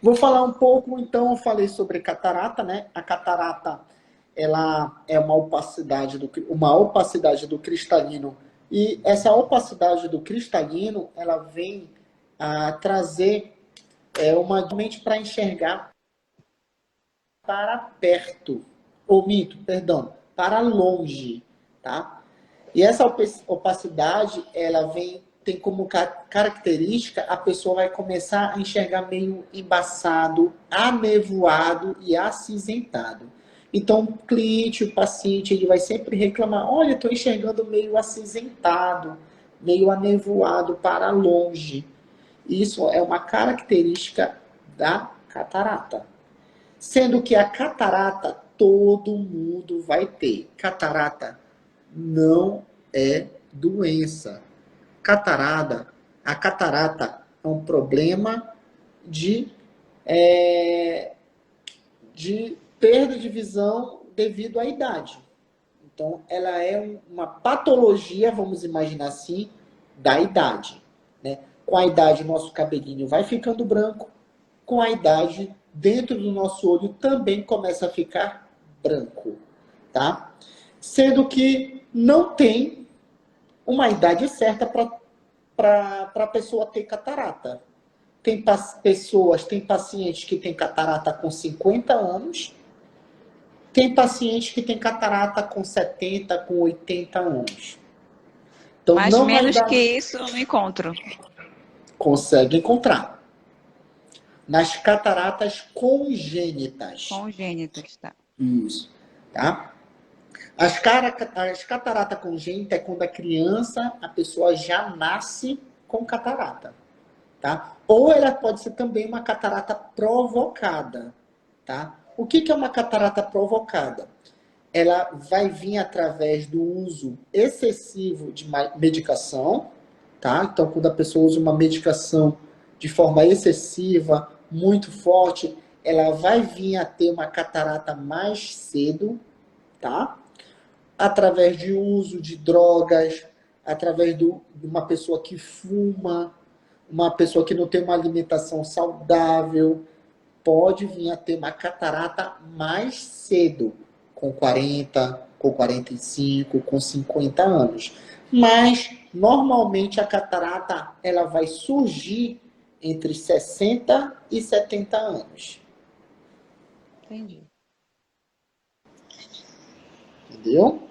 Vou falar um pouco, então, eu falei sobre catarata, né? A catarata, ela é uma opacidade do cristalino. E essa opacidade do cristalino, ela vem a trazer uma mente para enxergar para perto, ou mito, perdão, para longe, tá? E essa opacidade, ela tem como característica, a pessoa vai começar a enxergar meio embaçado, anevoado e acinzentado. Então, o cliente, o paciente, ele vai sempre reclamar, olha, estou enxergando meio acinzentado, meio anevoado para longe. Isso é uma característica da catarata. Sendo que a catarata todo mundo vai ter. Catarata não é doença. A catarata é um problema de, de perda de visão devido à idade. Então, ela é uma patologia, vamos imaginar assim, da idade. Né? Com a idade, nosso cabelinho vai ficando branco. Com a idade, dentro do nosso olho também começa a ficar branco. Tá? Sendo que não tem uma idade certa para a pessoa ter catarata. Tem pacientes que têm catarata com 50 anos, tem pacientes que têm catarata com 70, com 80 anos. Então, Mas não há menos que idade. isso eu não encontro. Consegue encontrar. Nas cataratas congênitas. Congênitas, tá? Isso. Tá? As catarata congênita é quando a criança, a pessoa já nasce com catarata. Tá? Ou ela pode ser também uma catarata provocada. Tá? O que é uma catarata provocada? Ela vai vir através do uso excessivo de medicação. Tá? Então, quando a pessoa usa uma medicação de forma excessiva, muito forte, ela vai vir a ter uma catarata mais cedo. Tá? Através de uso de drogas, através de uma pessoa que fuma, uma pessoa que não tem uma alimentação saudável, pode vir a ter uma catarata mais cedo, com 40, com 45, com 50 anos. Mas, normalmente, a catarata ela vai surgir entre 60 e 70 anos. Entendi. Entendeu?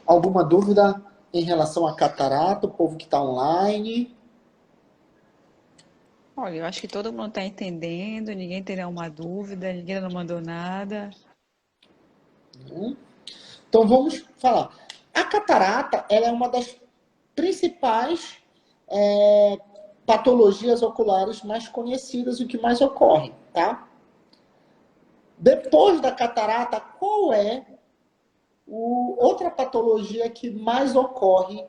Alguma dúvida em relação à catarata, o povo que está online? Olha, eu acho que todo mundo está entendendo, ninguém tem nenhuma dúvida, ninguém não mandou nada. Né? Então vamos falar. A catarata, ela é uma das principais é, patologias oculares mais conhecidas e que mais ocorre, tá? Depois da catarata, qual é outra patologia que mais ocorre,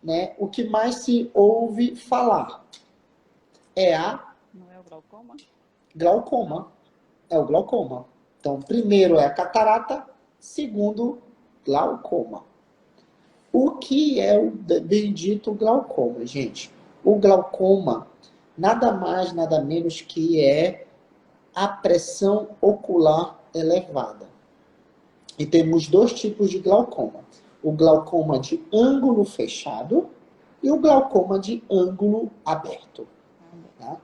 né? O que mais se ouve falar? É a Não é o glaucoma? glaucoma. É o glaucoma. Então, primeiro é a catarata, segundo, glaucoma. O que é o bendito glaucoma, gente? O glaucoma nada mais, nada menos que é a pressão ocular elevada. E temos dois tipos de glaucoma. O glaucoma de ângulo fechado e o glaucoma de ângulo aberto. Tá?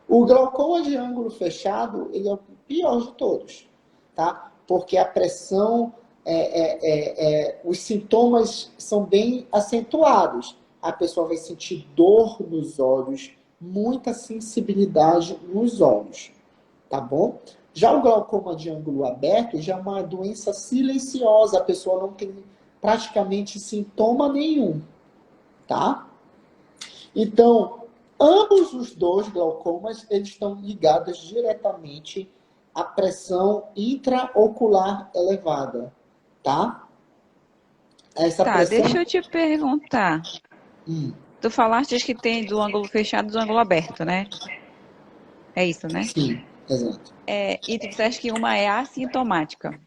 O glaucoma de ângulo fechado, ele é o pior de todos, tá? Porque a pressão, os sintomas são bem acentuados. A pessoa vai sentir dor nos olhos, muita sensibilidade nos olhos, tá bom? Já o glaucoma de ângulo aberto já é uma doença silenciosa, a pessoa não tem praticamente sintoma nenhum, tá? Então, ambos os dois glaucomas, eles estão ligados diretamente à pressão intraocular elevada, tá? Essa Tá, pressão... deixa eu te perguntar. Tu falaste que tem do ângulo fechado e do ângulo aberto, né? É isso, né? Sim, exato. E tu disseste que uma é assintomática.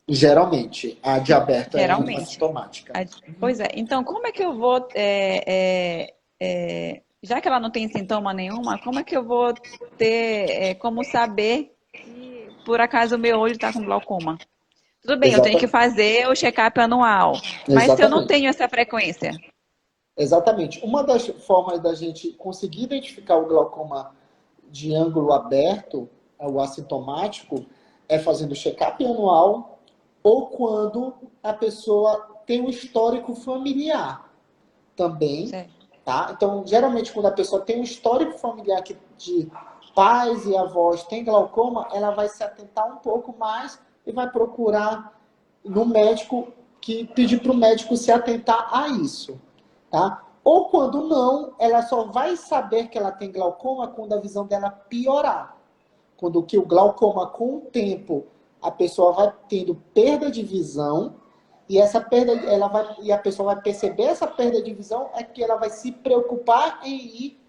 Geralmente, a de aberto é Geralmente. assintomática. Pois é. Então, como é que eu vou... já que ela não tem sintoma nenhuma, como é que eu vou ter... como saber se por acaso o meu olho está com glaucoma? Tudo bem, eu tenho que Exatamente. fazer o check-up anual. Mas se eu não Exatamente. tenho essa frequência? Exatamente. Uma das formas da gente conseguir identificar o glaucoma de ângulo aberto, o assintomático, é fazendo check-up anual ou quando a pessoa tem um histórico familiar também, Certo. tá? Então, geralmente, quando a pessoa tem um histórico familiar de pais e avós tem glaucoma, ela vai se atentar um pouco mais e vai procurar no médico, que pedir para o médico se atentar a isso, tá? Ou quando não, ela só vai saber que ela tem glaucoma quando a visão dela piorar. Quando que o glaucoma, com o tempo, a pessoa vai tendo perda de visão, e essa perda, e a pessoa vai perceber essa perda de visão, é que ela vai se preocupar em ir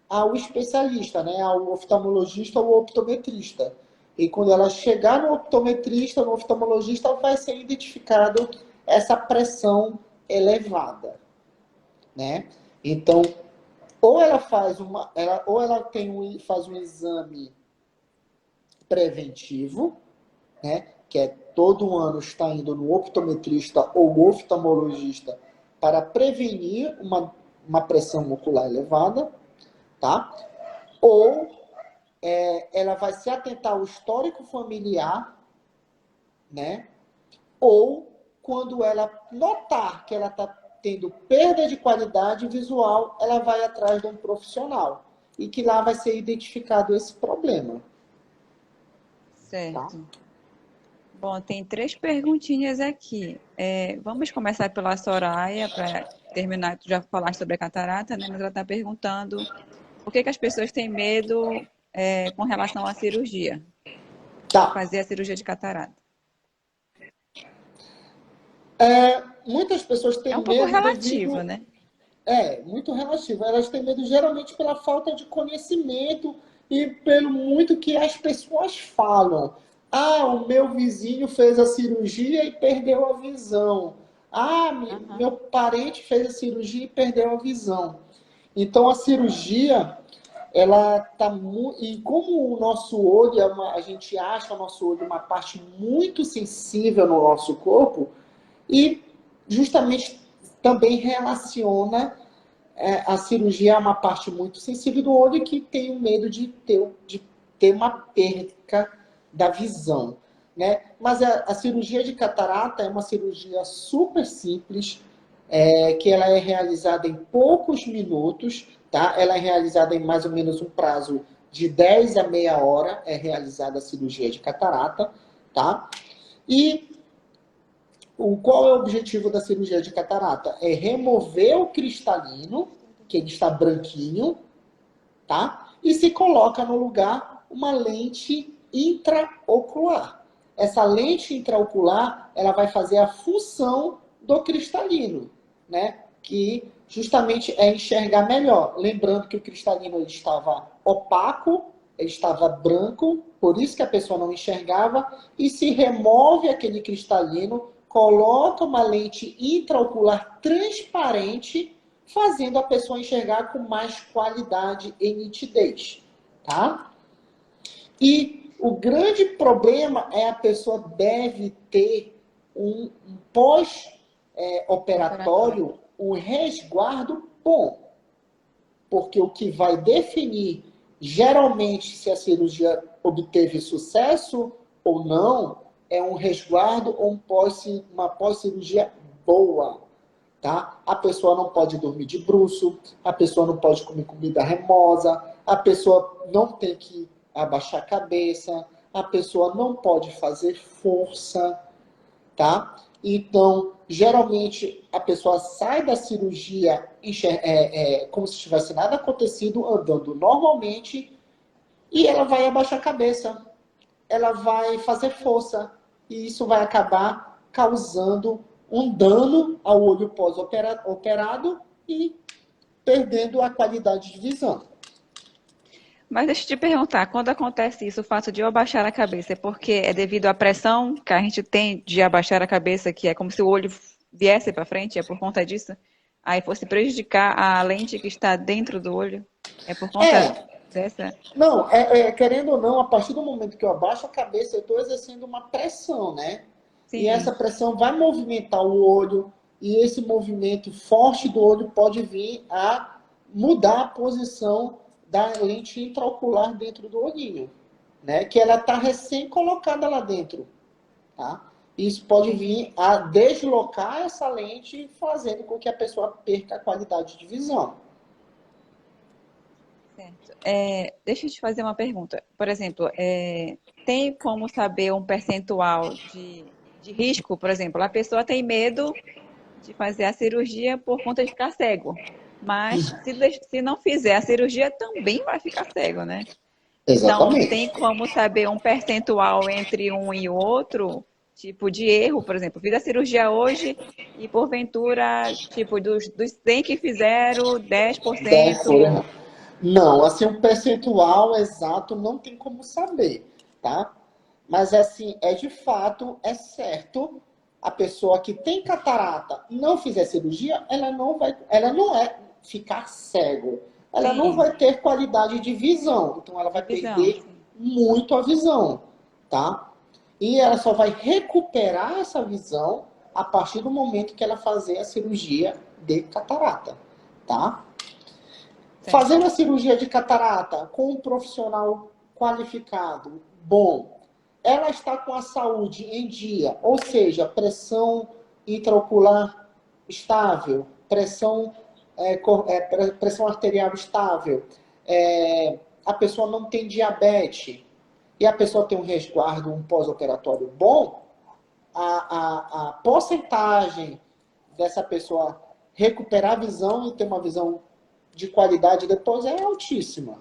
ao especialista, né? Ao oftalmologista ou optometrista. E quando ela chegar no optometrista, no oftalmologista, vai ser identificado essa pressão elevada, né? Então, ou ela faz ou ela faz um exame preventivo, né? Que é todo ano está indo no optometrista ou oftalmologista para prevenir uma pressão ocular elevada, tá? Ou ela vai se atentar ao histórico familiar, né? Ou quando ela notar que ela está tendo perda de qualidade visual, ela vai atrás de um profissional e que lá vai ser identificado esse problema. Tá? Certo. Bom, tem 3 perguntinhas aqui. Vamos começar pela Soraya, para terminar. Tu já falaste sobre a catarata, né? Mas ela está perguntando por que as pessoas têm medo com relação à cirurgia, Tá. fazer a cirurgia de catarata. Muitas pessoas É têm um pouco medo relativo, devido... né? Muito relativo. Elas têm medo geralmente pela falta de conhecimento e pelo muito que as pessoas falam. Ah, o meu vizinho fez a cirurgia e perdeu a visão. Ah, meu parente fez a cirurgia e perdeu a visão. Então, a cirurgia, ela tá muito... E como o nosso olho, a gente acha o nosso olho uma parte muito sensível no nosso corpo, e justamente também relaciona a cirurgia é uma parte muito sensível do olho que tem o medo de ter uma perca da visão, né? Mas a cirurgia de catarata é uma cirurgia super simples, que ela é realizada em poucos minutos, tá? Ela é realizada em mais ou menos um prazo de 10 a meia hora, é realizada a cirurgia de catarata, tá? E qual é o objetivo da cirurgia de catarata? É remover o cristalino, que ele está branquinho, tá? E se coloca no lugar uma lente intraocular. Essa lente intraocular, ela vai fazer a função do cristalino, né? Que justamente é enxergar melhor. Lembrando que o cristalino ele estava opaco, ele estava branco, por isso que a pessoa não enxergava, e se remove aquele cristalino, coloca uma lente intraocular transparente, fazendo a pessoa enxergar com mais qualidade e nitidez, tá? E o grande problema é a pessoa deve ter um pós-operatório, um resguardo bom. Porque o que vai definir, geralmente, se a cirurgia obteve sucesso ou não, é um resguardo ou uma pós-cirurgia boa. Tá? A pessoa não pode dormir de bruço, a pessoa não pode comer comida remosa, a pessoa não tem que abaixar a cabeça, a pessoa não pode fazer força, tá? Então, geralmente, a pessoa sai da cirurgia como se tivesse nada acontecido, andando normalmente, e ela vai abaixar a cabeça, ela vai fazer força, e isso vai acabar causando um dano ao olho pós-operado e perdendo a qualidade de visão. Mas deixa eu te perguntar, quando acontece isso, o fato de eu abaixar a cabeça, é porque é devido à pressão que a gente tem de abaixar a cabeça, que é como se o olho viesse para frente, é por conta disso? Aí fosse prejudicar a lente que está dentro do olho? É por conta dessa? Não, querendo ou não, a partir do momento que eu abaixo a cabeça, eu estou exercendo uma pressão, né? E essa Sim. pressão vai movimentar o olho, e esse movimento forte do olho pode vir a mudar a posição da lente intraocular dentro do olhinho, né? Que ela está recém colocada lá dentro, tá? Isso pode vir a deslocar essa lente, fazendo com que a pessoa perca a qualidade de visão. Certo. Deixa eu te fazer uma pergunta. Por exemplo, tem como saber um percentual de risco? Por exemplo, a pessoa tem medo de fazer a cirurgia por conta de ficar cego. Mas se não fizer a cirurgia, também vai ficar cego, né? Então, tem Exatamente. como saber um percentual entre um e o outro? Tipo de erro, por exemplo, fiz a cirurgia hoje e porventura, tipo, dos 100 que fizeram, 10 foram 10%. errados. Não, assim, um percentual exato não tem como saber, tá? Mas, assim, de fato, é certo, a pessoa que tem catarata não fizer cirurgia, ela não é ficar cego. Ela não Sim, vai ter qualidade de visão. Então, ela de vai visão, perder sim. muito a visão, tá? E ela só vai recuperar essa visão a partir do momento que ela fazer a cirurgia de catarata, tá? Fazendo Certo. a cirurgia de catarata com um profissional qualificado, bom, ela está com a saúde em dia, ou seja, pressão intraocular estável, pressão arterial estável, a pessoa não tem diabetes e a pessoa tem um resguardo, um pós-operatório bom, a porcentagem dessa pessoa recuperar a visão e ter uma visão de qualidade depois é altíssima.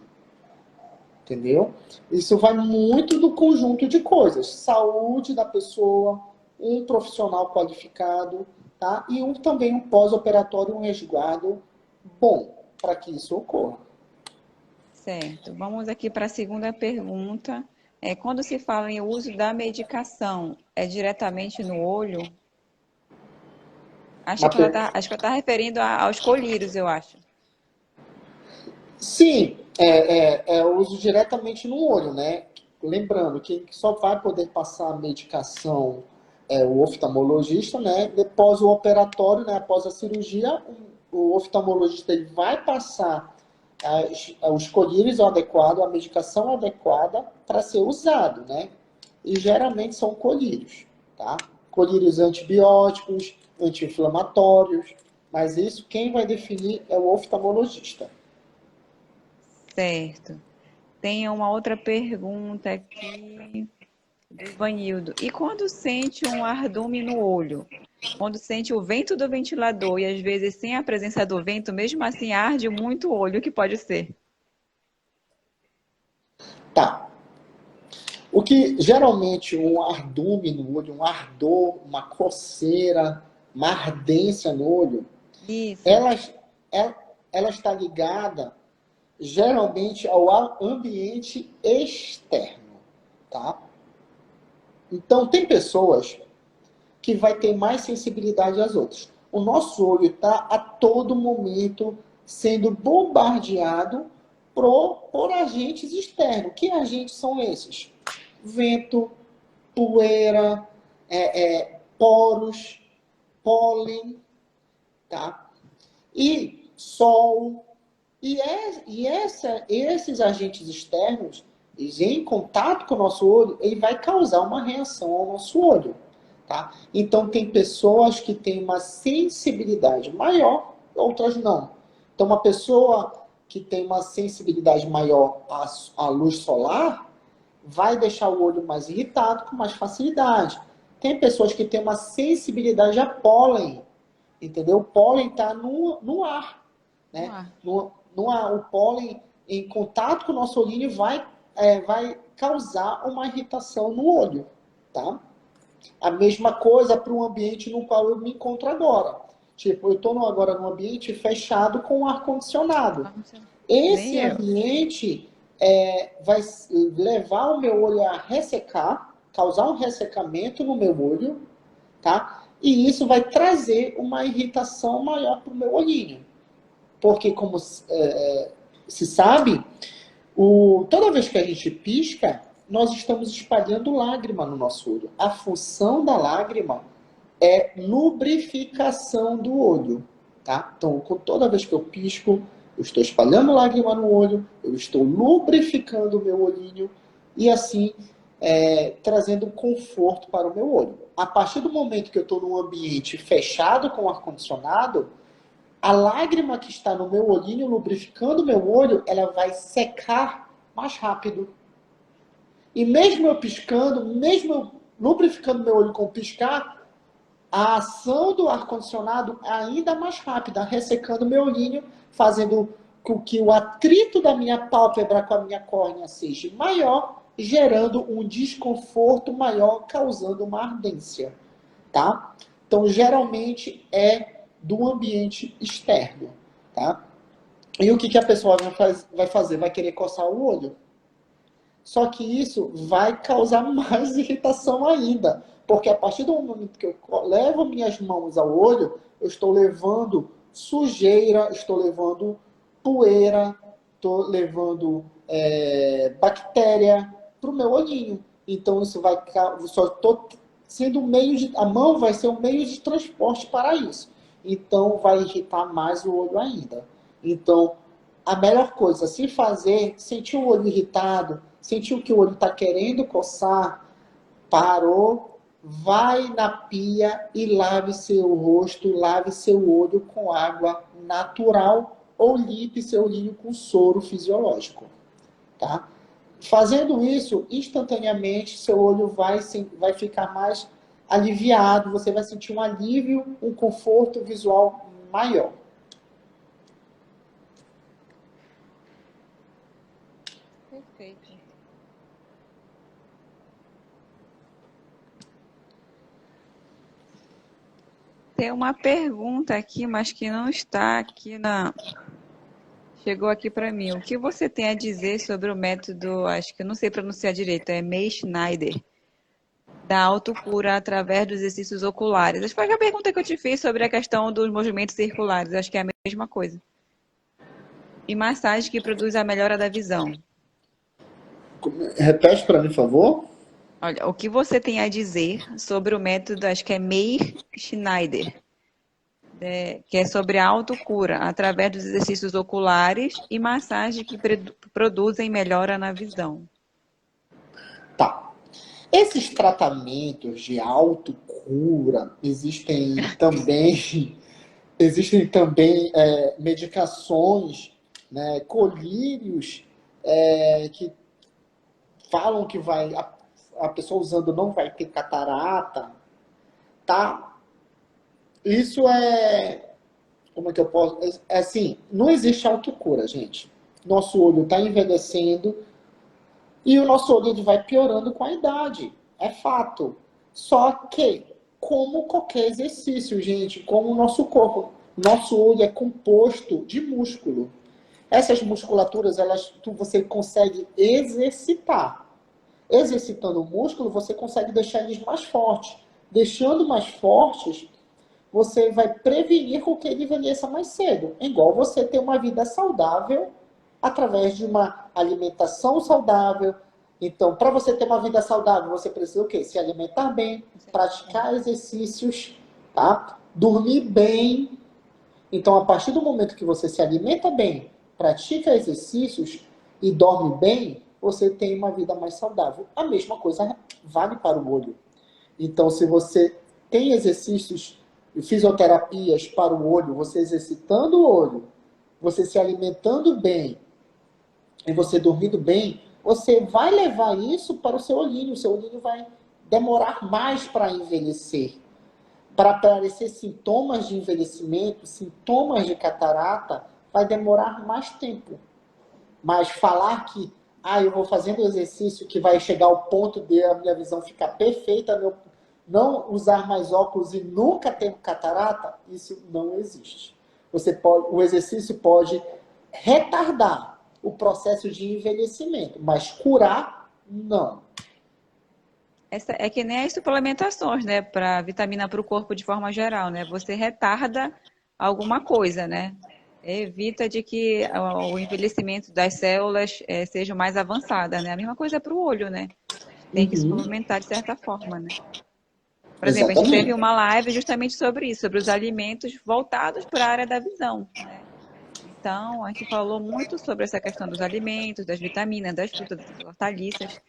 Entendeu? Isso vai muito do conjunto de coisas. Saúde da pessoa, um profissional qualificado, tá? E também um pós-operatório, um resguardo bom para que isso ocorra. Certo. Vamos aqui para a segunda pergunta. Quando se fala em uso da medicação, é diretamente no olho? A pe- Acho que ela está referindo aos colírios, eu acho. Sim, o uso diretamente no olho, né? Lembrando que só vai poder passar a medicação o oftalmologista, né? Depois o operatório, né? Após a cirurgia, o oftalmologista ele vai passar os colírios adequados, a medicação adequada para ser usado, né? E geralmente são colírios, tá? Colírios antibióticos, anti-inflamatórios, mas isso quem vai definir é o oftalmologista. Certo. Tem uma outra pergunta aqui do Ivanildo. E quando sente um ardume no olho? Quando sente o vento do ventilador e às vezes sem a presença do vento, mesmo assim arde muito o olho, o que pode ser? Tá. O que geralmente um ardume no olho, um ardor, uma coceira, uma ardência no olho, Isso. ela, ela, ela está ligada geralmente ao ambiente externo, tá? Então, tem pessoas que vai ter mais sensibilidade às outras. O nosso olho está a todo momento sendo bombardeado por agentes externos. Que agentes são esses? Vento, poeira, poros, pólen, tá? E sol. Esses agentes externos, em contato com o nosso olho, ele vai causar uma reação ao nosso olho. Tá? Então, tem pessoas que têm uma sensibilidade maior, outras não. Então, uma pessoa que tem uma sensibilidade maior à luz solar vai deixar o olho mais irritado com mais facilidade. Tem pessoas que têm uma sensibilidade a pólen, entendeu? O pólen está no ar, né? No ar, o pólen em contato com o nosso olhinho vai causar uma irritação no olho, tá? A mesma coisa para o ambiente no qual eu me encontro agora. Tipo, eu estou agora num ambiente fechado com ar-condicionado. Esse ambiente vai levar o meu olho a ressecar, causar um ressecamento no meu olho, tá? E isso vai trazer uma irritação maior para o meu olhinho. Porque, como se sabe, toda vez que a gente pisca, nós estamos espalhando lágrima no nosso olho. A função da lágrima é lubrificação do olho, tá? Então, toda vez que eu pisco, eu estou espalhando lágrima no olho, eu estou lubrificando o meu olhinho e assim trazendo conforto para o meu olho. A partir do momento que eu estou num ambiente fechado com ar-condicionado, a lágrima que está no meu olhinho, lubrificando o meu olho, ela vai secar mais rápido. E mesmo eu piscando, mesmo eu lubrificando meu olho com piscar, a ação do ar-condicionado é ainda mais rápida, ressecando meu olhinho, fazendo com que o atrito da minha pálpebra com a minha córnea seja maior, gerando um desconforto maior, causando uma ardência, tá? Então, geralmente é do ambiente externo, tá? E o que a pessoa vai fazer? Vai querer coçar o olho? Só que isso vai causar mais irritação ainda. Porque a partir do momento que eu levo minhas mãos ao olho, eu estou levando sujeira, estou levando poeira, estou levando bactéria para o meu olhinho. Então isso vai... Só estou sendo um meio de... A mão vai ser um meio de transporte para isso. Então vai irritar mais o olho ainda. Então, a melhor coisa, se fazer, sentir o olho irritado, sentiu que o olho está querendo coçar, parou, vai na pia e lave seu rosto, lave seu olho com água natural ou limpe seu olhinho com soro fisiológico, tá? Fazendo isso, instantaneamente, seu olho vai ficar mais aliviado, você vai sentir um alívio, um conforto visual maior. Perfeito. Tem uma pergunta aqui, mas que não está aqui Chegou aqui para mim. O que você tem a dizer sobre o método, acho que eu não sei pronunciar direito, é Meir-Schneider, da autocura através dos exercícios oculares? Acho que foi a pergunta que eu te fiz sobre a questão dos movimentos circulares. Acho que é a mesma coisa. E massagem que produz a melhora da visão. Repete para mim, por favor. Olha, o que você tem a dizer sobre o método, acho que é Meir-Schneider, que é sobre a autocura, através dos exercícios oculares e massagem que produzem melhora na visão. Tá. Esses tratamentos de autocura existem também medicações, né, colírios que falam que a pessoa usando não vai ter catarata, tá? Isso como é que eu posso... assim, não existe autocura, gente. Nosso olho está envelhecendo e o nosso olho ele vai piorando com a idade. É fato. Só que, como qualquer exercício, gente, como o nosso corpo, nosso olho é composto de músculo. Essas musculaturas, você consegue exercitar. Exercitando o músculo, você consegue deixar eles mais fortes. Deixando mais fortes, você vai prevenir com que ele envelheça mais cedo. É igual você ter uma vida saudável através de uma alimentação saudável. Então, para você ter uma vida saudável, você precisa o quê? Se alimentar bem, praticar exercícios, tá? Dormir bem. Então, a partir do momento que você se alimenta bem, pratica exercícios e dorme bem, você tem uma vida mais saudável. A mesma coisa vale para o olho. Então, se você tem exercícios e fisioterapias para o olho, você exercitando o olho, você se alimentando bem e você dormindo bem, você vai levar isso para o seu olhinho. O seu olhinho vai demorar mais para envelhecer. Para aparecer sintomas de envelhecimento, sintomas de catarata, vai demorar mais tempo. Mas falar que eu vou fazendo exercício que vai chegar ao ponto de a minha visão ficar perfeita, não usar mais óculos e nunca ter catarata, isso não existe. O exercício pode retardar o processo de envelhecimento, mas curar, não. É que nem as suplementações, né? Para vitamina para o corpo de forma geral, né? Você retarda alguma coisa, né? Evita de que o envelhecimento das células seja mais avançada, né? A mesma coisa para o olho, né? Tem que Uhum. suplementar de certa forma, né? Por exemplo, a gente Exatamente. teve uma live justamente sobre isso, sobre os alimentos voltados para a área da visão, né? Então, a gente falou muito sobre essa questão dos alimentos, das vitaminas, das frutas, das hortaliças,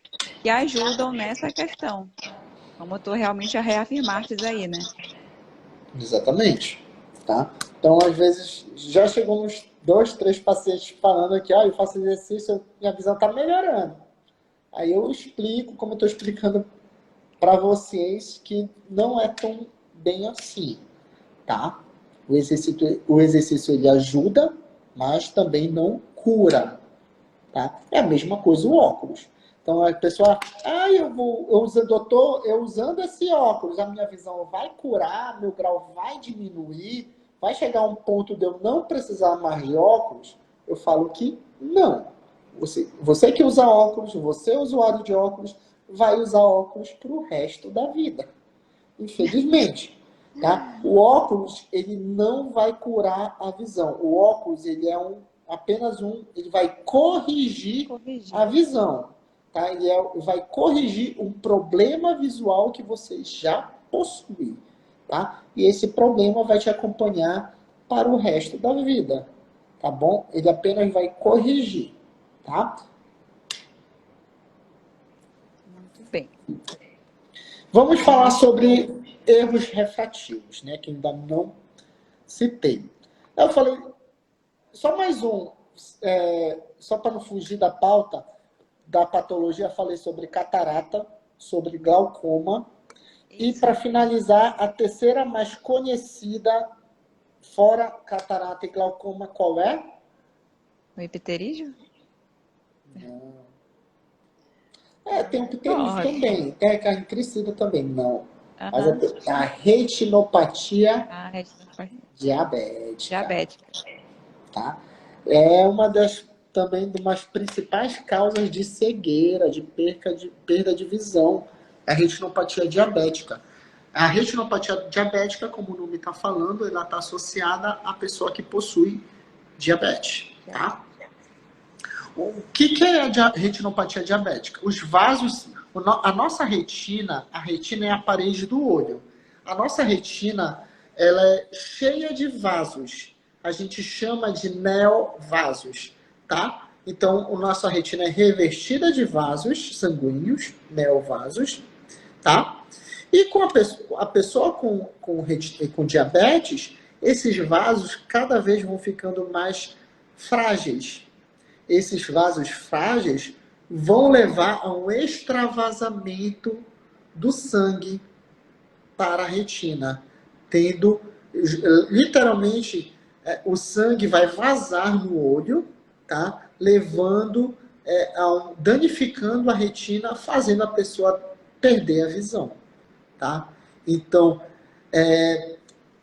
que ajudam nessa questão. Como tu realmente a reafirmastes aí, né? Exatamente. Tá? Então, às vezes, já chegou uns 2, 3 pacientes falando que eu faço exercício, minha visão está melhorando. Aí eu explico, como eu estou explicando para vocês, que não é tão bem assim. Tá? O exercício ele ajuda, mas também não cura. Tá? É a mesma coisa o óculos. Então a pessoa, eu usando esse óculos, a minha visão vai curar, meu grau vai diminuir, vai chegar a um ponto de eu não precisar mais de óculos? Eu falo que não. Você que usa óculos, você usuário de óculos, vai usar óculos para o resto da vida. Infelizmente. Tá? O óculos, ele não vai curar a visão. O óculos, ele é ele vai corrigir a visão. Tá? Vai corrigir um problema visual que você já possui. Tá? E esse problema vai te acompanhar para o resto da vida. Tá bom? Ele apenas vai corrigir. Tá? Muito bem. Vamos falar sobre erros refrativos, né? Que ainda não citei. Eu falei, só mais um, só para não fugir da pauta da patologia, falei sobre catarata, sobre glaucoma. Isso. E para finalizar, a terceira mais conhecida, fora catarata e glaucoma, qual é? O epiterígio? Não. Tem o pterígio também, tem a carnicricida também, não. Mas a retinopatia diabética. Tá? É uma também de umas principais causas de cegueira, de perda de visão, a retinopatia diabética. A retinopatia diabética, como o nome está falando, ela está associada à pessoa que possui diabetes. Tá? O que é a retinopatia diabética? Os vasos, a nossa retina, a retina é a parede do olho. A nossa retina, ela é cheia de vasos. A gente chama de neovasos, tá? Então, a nossa retina é revestida de vasos sanguíneos, neovasos, tá? E com a pessoa com diabetes, esses vasos cada vez vão ficando mais frágeis. Esses vasos frágeis vão levar a um extravasamento do sangue para a retina, tendo literalmente o sangue vai vazar no olho, tá? Levando danificando a retina, fazendo a pessoa perder a visão, tá? Então,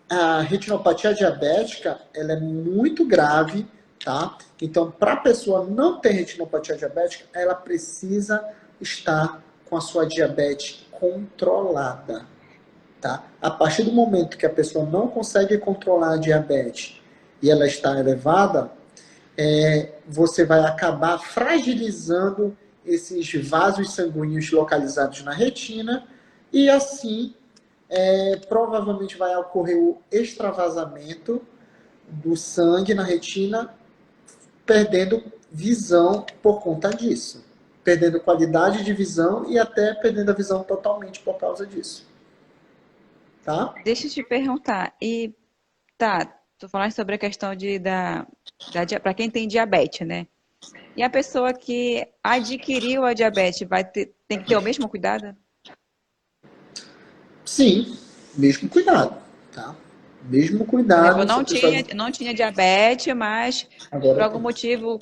a retinopatia diabética, ela é muito grave, tá? Então, para a pessoa não ter retinopatia diabética, ela precisa estar com a sua diabetes controlada, tá? A partir do momento que a pessoa não consegue controlar a diabetes e ela está elevada, você vai acabar fragilizando esses vasos sanguíneos localizados na retina e assim provavelmente vai ocorrer o extravasamento do sangue na retina, perdendo visão por conta disso. Perdendo qualidade de visão e até perdendo a visão totalmente por causa disso. Tá? Deixa eu te perguntar. E tá, tu falaste sobre a questão para quem tem diabetes, né? E a pessoa que adquiriu a diabetes tem que ter o mesmo cuidado? Sim, mesmo cuidado, tá? Mesmo Por exemplo, eu cuidado se a pessoa não tinha diabetes, mas por agora algum tem. motivo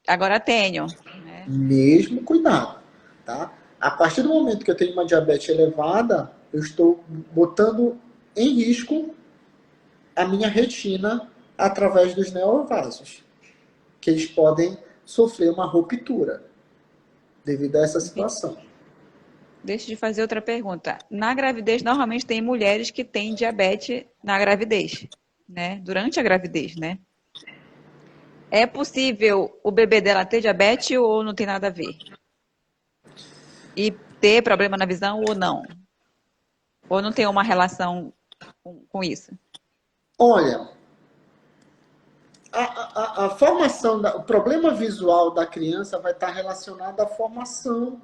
agora tenho, né? Mesmo cuidado, tá? A partir do momento que eu tenho uma diabetes elevada, eu estou botando em risco a minha retina através dos neovasos, que eles podem sofrer uma ruptura devido a essa situação. Deixa eu te fazer outra pergunta. Na gravidez, normalmente tem mulheres que têm diabetes na gravidez, né? Durante a gravidez, né? É possível o bebê dela ter diabetes ou não tem nada a ver? E ter problema na visão ou não? Ou não tem uma relação com isso? Olha, a formação, o problema visual da criança vai estar relacionado à formação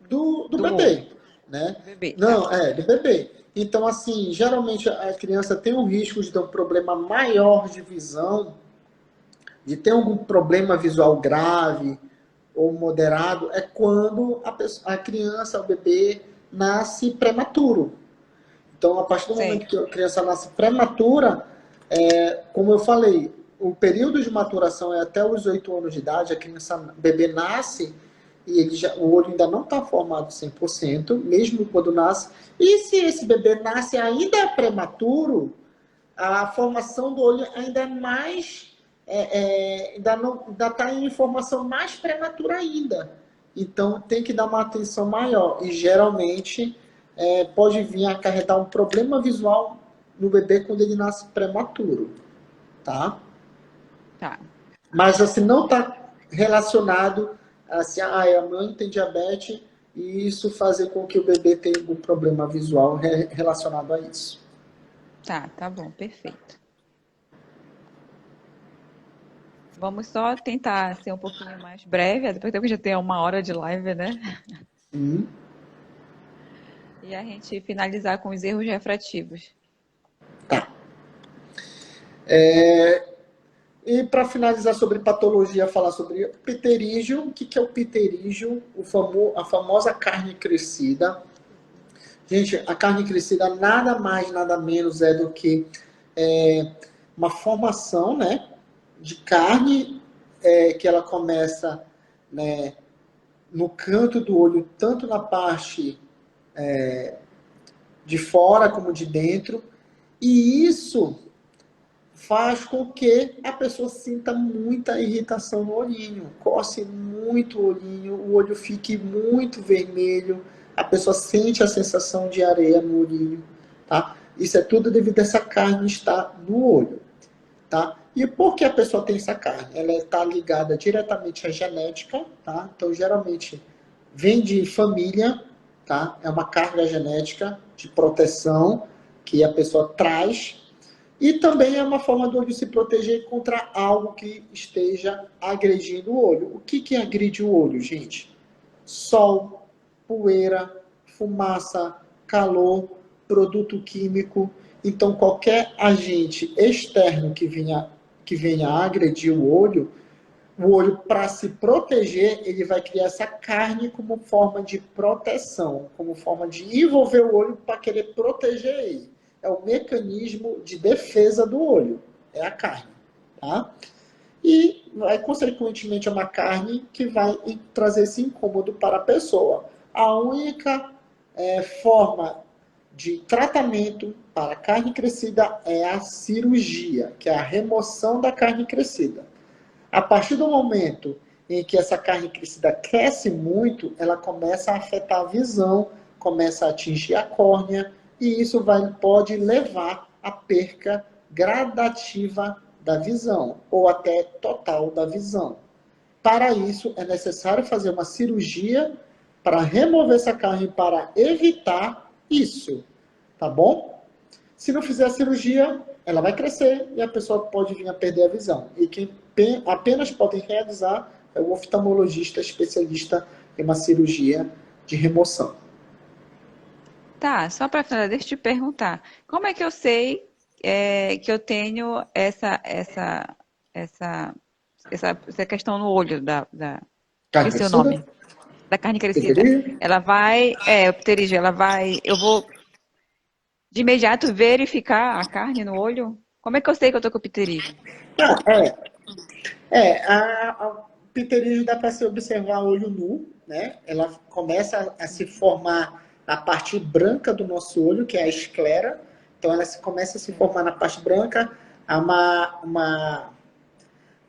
do Do olho, bebê, né? do bebê, tá? Não, do bebê. Então, assim, geralmente a criança tem um risco de ter um problema maior de visão, de ter algum problema visual grave ou moderado, é quando a criança, o bebê, nasce prematuro. Então, a partir do momento que Certo. a criança nasce prematura, como eu falei, o período de maturação é até os 8 anos de idade, a criança, o bebê nasce e o olho ainda não está formado 100%, mesmo quando nasce. E se esse bebê nasce ainda prematuro, a formação do olho ainda é mais, ainda está em formação mais prematura ainda. Então, tem que dar uma atenção maior. E, geralmente, pode vir a acarretar um problema visual no bebê quando ele nasce prematuro, tá? Tá. Mas, assim, não está relacionado assim, a mãe tem diabetes e isso fazer com que o bebê tenha algum problema visual relacionado a isso. Tá bom, perfeito. Vamos só tentar ser um pouquinho mais breve, depois que já tem 1 hora de live, né? Sim. E a gente finalizar com os erros refrativos. Tá. E para finalizar sobre patologia, falar sobre pterígio. O que é o pterígio? A famosa carne crescida. Gente, a carne crescida nada mais, nada menos é do que uma formação, né, de carne que ela começa, né, no canto do olho, tanto na parte de fora como de dentro. E isso faz com que a pessoa sinta muita irritação no olhinho, coce muito o olhinho, o olho fique muito vermelho, a pessoa sente a sensação de areia no olhinho, tá? Isso é tudo devido a essa carne estar no olho, tá? E por que a pessoa tem essa carne? Ela está ligada diretamente à genética, tá? Então, geralmente, vem de família, tá? É uma carga genética de proteção que a pessoa traz e também é uma forma do olho se proteger contra algo que esteja agredindo o olho. O que agride o olho, gente? Sol, poeira, fumaça, calor, produto químico. Então, qualquer agente externo que venha a agredir o olho, para se proteger, ele vai criar essa carne como forma de proteção, como forma de envolver o olho para querer proteger ele. É o mecanismo de defesa do olho, é a carne, tá? E vai, consequentemente, é uma carne que vai trazer esse incômodo para a pessoa. A única forma de tratamento para carne crescida é a cirurgia, que é a remoção da carne crescida. A partir do momento em que essa carne crescida cresce muito, ela começa a afetar a visão, começa a atingir a córnea, e isso pode levar à perca gradativa da visão, ou até total da visão. Para isso, é necessário fazer uma cirurgia para remover essa carne, para evitar isso, tá bom? Se não fizer a cirurgia, ela vai crescer e a pessoa pode vir a perder a visão. E quem apenas pode realizar é o oftalmologista especialista em uma cirurgia de remoção. Tá, só para finalizar, deixa eu te perguntar. Como é que eu sei que eu tenho essa questão no olho Carne esqueci o crescida? nome, da carne crescida? Pterígio? Ela vai, pterígio, eu vou de imediato verificar a carne no olho? Como é que eu sei que eu tô com pterígio? Ah, a pterígio dá para se observar a olho nu, né? Ela começa a se formar na parte branca do nosso olho, que é a esclera. Então, ela começa a se formar na parte branca, há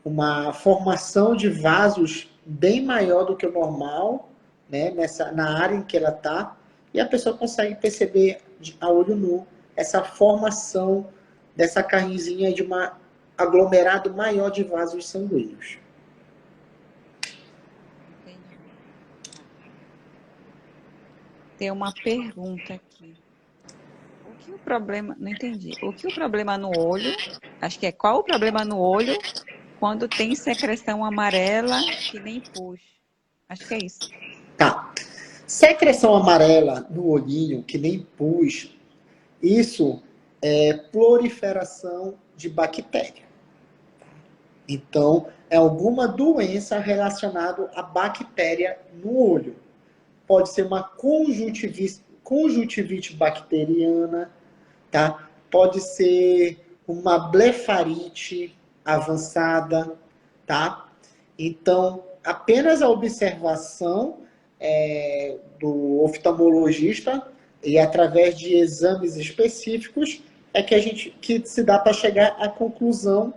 uma formação de vasos bem maior do que o normal, né? Na área em que ela está, e a pessoa consegue perceber a olho nu essa formação dessa carnezinha de um aglomerado maior de vasos sanguíneos. Entendi. Tem uma pergunta aqui. O que o problema, não entendi. O que o problema no olho? Acho que é qual o problema no olho quando tem secreção amarela que nem pus? Acho que é isso. Tá. Secreção amarela no olhinho, que nem pus, isso é proliferação de bactéria. Então, é alguma doença relacionada à bactéria no olho. Pode ser uma conjuntivite bacteriana, tá? Pode ser uma blefarite avançada, tá? Então, apenas a observação do oftalmologista e através de exames específicos é que se dá para chegar à conclusão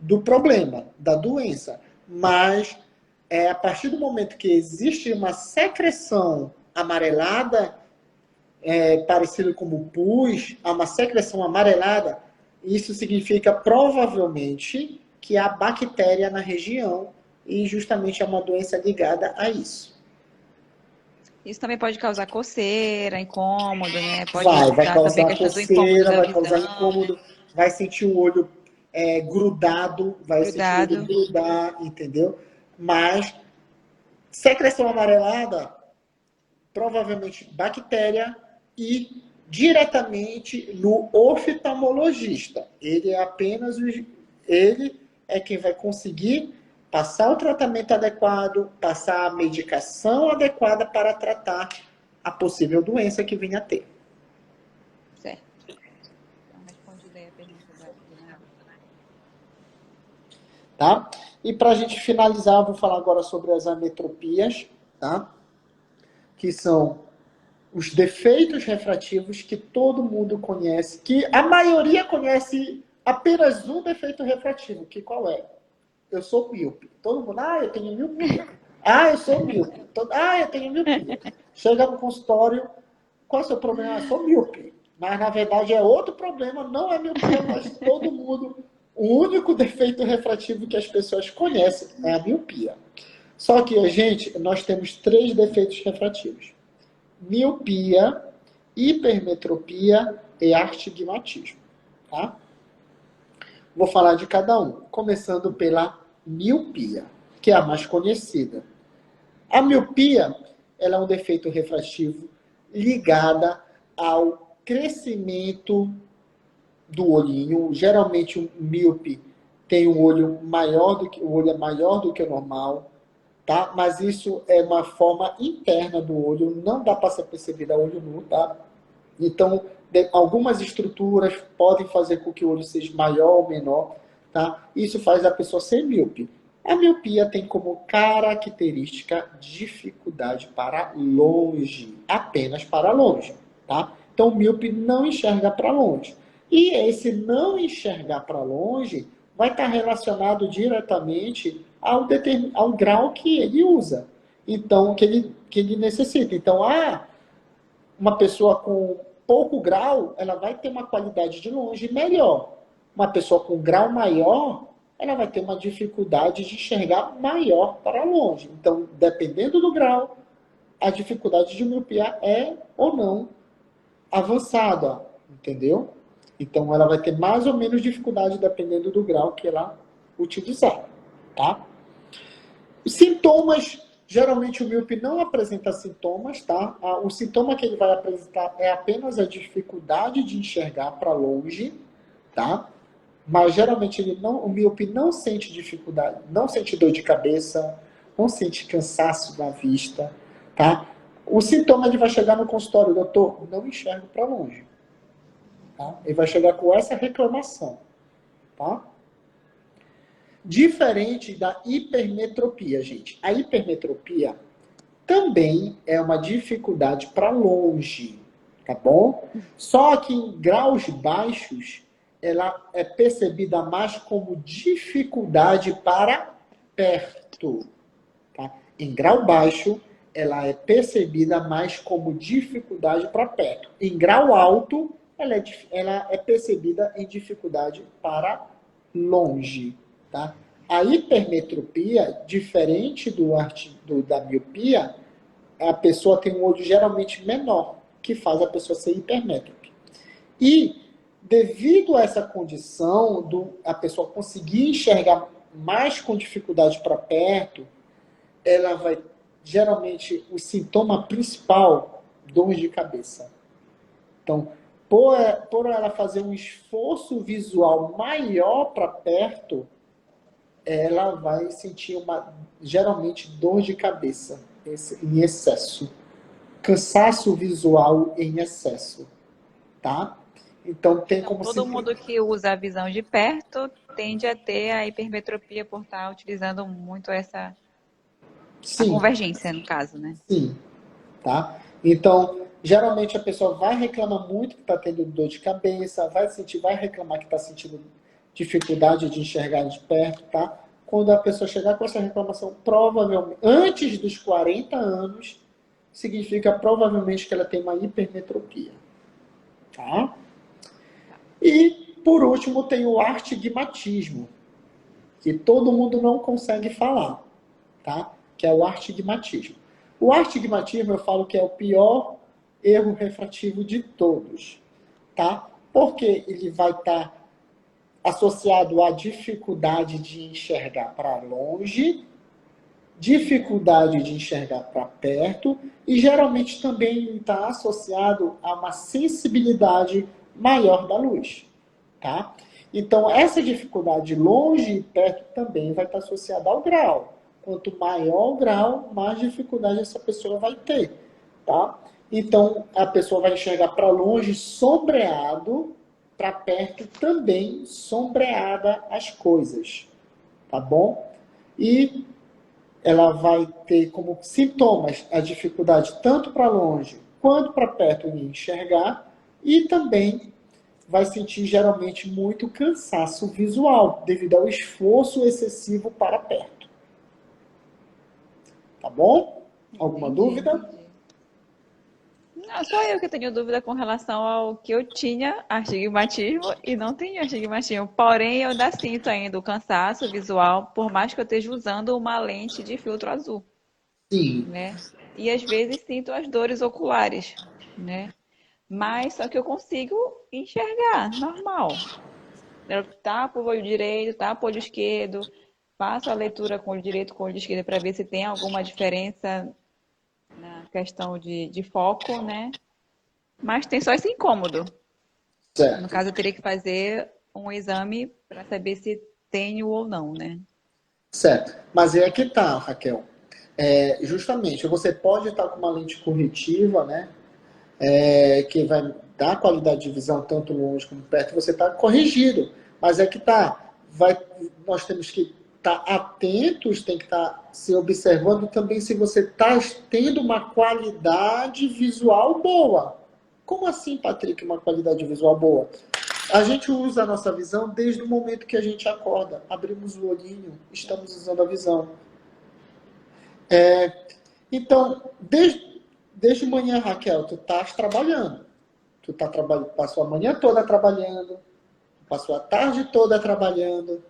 do problema, da doença. Mas a partir do momento que existe uma secreção amarelada, parecido como pus, há uma secreção amarelada, isso significa provavelmente que há bactéria na região e justamente é uma doença ligada a isso. Isso também pode causar coceira, incômodo, né? Pode Vai dar também a causar questão do incômodo coceira, da vai causar visão, né? incômodo, vai sentir o olho grudado, vai sentir o olho Grudado. grudar, entendeu? Mas secreção amarelada, provavelmente bactéria e diretamente no oftalmologista. Ele é quem vai conseguir passar o tratamento adequado, passar a medicação adequada para tratar a possível doença que venha a ter. Certo. Então, respondida aí a pergunta do Nando. Tá? E para a gente finalizar, vou falar agora sobre as ametropias, tá? Que são os defeitos refrativos que todo mundo conhece, que a maioria conhece apenas um defeito refrativo, que qual é? Eu sou míope. Todo mundo, eu tenho miopia. Eu sou míope. Eu tenho miopia. Chega no consultório, qual é o seu problema? Eu sou míope. Mas, na verdade, é outro problema, não é miopia, mas todo mundo, o único defeito refrativo que as pessoas conhecem é a miopia. Só que, gente, nós temos 3 defeitos refrativos: miopia, hipermetropia e astigmatismo. Tá? Vou falar de cada um, começando pela miopia, que é a mais conhecida. A miopia, ela é um defeito refrativo ligada ao crescimento do olhinho. Geralmente, o míope tem um olho maior do que o olho é maior do que o normal, tá? Mas isso é uma forma interna do olho, não dá para ser percebido a olho nu, tá? Então, algumas estruturas podem fazer com que o olho seja maior ou menor, tá? Isso faz a pessoa ser míope. A miopia tem como característica dificuldade para longe, apenas para longe, tá? Então, o míope não enxerga para longe. E esse não enxergar para longe vai estar relacionado diretamente ao grau que ele usa. Então, que ele necessita. Então, uma pessoa com pouco grau, ela vai ter uma qualidade de longe melhor. Uma pessoa com grau maior, ela vai ter uma dificuldade de enxergar maior para longe. Então, dependendo do grau, a dificuldade de miopia é ou não avançada, entendeu? Então, ela vai ter mais ou menos dificuldade dependendo do grau que ela utilizar, tá? Os sintomas, geralmente o míope não apresenta sintomas, tá? O sintoma que ele vai apresentar é apenas a dificuldade de enxergar para longe, tá? Mas geralmente o míope não sente dificuldade, não sente dor de cabeça, não sente cansaço na vista, tá? O sintoma ele vai chegar no consultório, doutor, não enxergo para longe, tá? Ele vai chegar com essa reclamação, tá? Diferente da hipermetropia, gente. A hipermetropia também é uma dificuldade para longe, tá bom? Só que em graus baixos, ela é percebida mais como dificuldade para perto, tá? Em grau baixo, ela é percebida mais como dificuldade para perto. Em grau alto, ela é percebida em dificuldade para longe, tá? A hipermetropia, diferente da miopia, a pessoa tem um olho geralmente menor, que faz a pessoa ser hipermétrope. E, devido a essa condição, a pessoa conseguir enxergar mais com dificuldade para perto, ela vai, geralmente, o sintoma principal, dor de cabeça. Então, por ela fazer um esforço visual maior para perto, ela vai sentir geralmente, dor de cabeça em excesso. Cansaço visual em excesso, tá? Então, tem Então, como todo se... mundo que usa a visão de perto tende a ter a hipermetropia por estar utilizando muito a Sim, convergência, no caso, né? sim, tá? Então, geralmente a pessoa vai reclamar muito que está tendo dor de cabeça, vai reclamar que está sentindo dificuldade de enxergar de perto, tá? Quando a pessoa chegar com essa reclamação, provavelmente, antes dos 40 anos, significa provavelmente que ela tem uma hipermetropia, tá? E, por último, tem o astigmatismo, que todo mundo não consegue falar, tá? Que é o astigmatismo. O astigmatismo, eu falo que é o pior erro refrativo de todos, tá? Porque ele vai estar associado à dificuldade de enxergar para longe, dificuldade de enxergar para perto e geralmente também está associado a uma sensibilidade maior da luz, tá? Então, essa dificuldade longe e perto também vai estar associada ao grau. Quanto maior o grau, mais dificuldade essa pessoa vai ter, tá? Então, a pessoa vai enxergar para longe sombreado, para perto também sombreada as coisas, tá bom? E ela vai ter como sintomas a dificuldade tanto para longe quanto para perto em enxergar e também vai sentir geralmente muito cansaço visual devido ao esforço excessivo para perto. Tá bom? Alguma dúvida? Entendi. Não, só eu que tenho dúvida com relação ao que eu tinha astigmatismo e não tenho astigmatismo. Porém, eu ainda sinto ainda o cansaço visual, por mais que eu esteja usando uma lente de filtro azul, Sim. né? E às vezes sinto as dores oculares, né? Mas só que eu consigo enxergar, normal. Eu tapo o olho direito, tapo o olho esquerdo, faço a leitura com o olho direito, com o olho esquerdo para ver se tem alguma diferença na questão de foco, né? Mas tem só esse incômodo. No Certo. caso, eu teria que fazer um exame para saber se tenho ou não, né? Certo. Mas é que tá, Raquel. Justamente, você pode estar com uma lente corretiva, né? Que vai dar qualidade de visão tanto longe como perto, você está corrigido. Mas é que tá. Nós temos que estar atentos, tem que estar se observando também se você está tendo uma qualidade visual boa. Como assim, Patrick, uma qualidade visual boa? A gente usa a nossa visão desde o momento que a gente acorda. Abrimos o olhinho, estamos usando a visão. Então, desde manhã, Raquel, tu estás trabalhando. Tu passou a manhã toda trabalhando, passou a tarde toda trabalhando.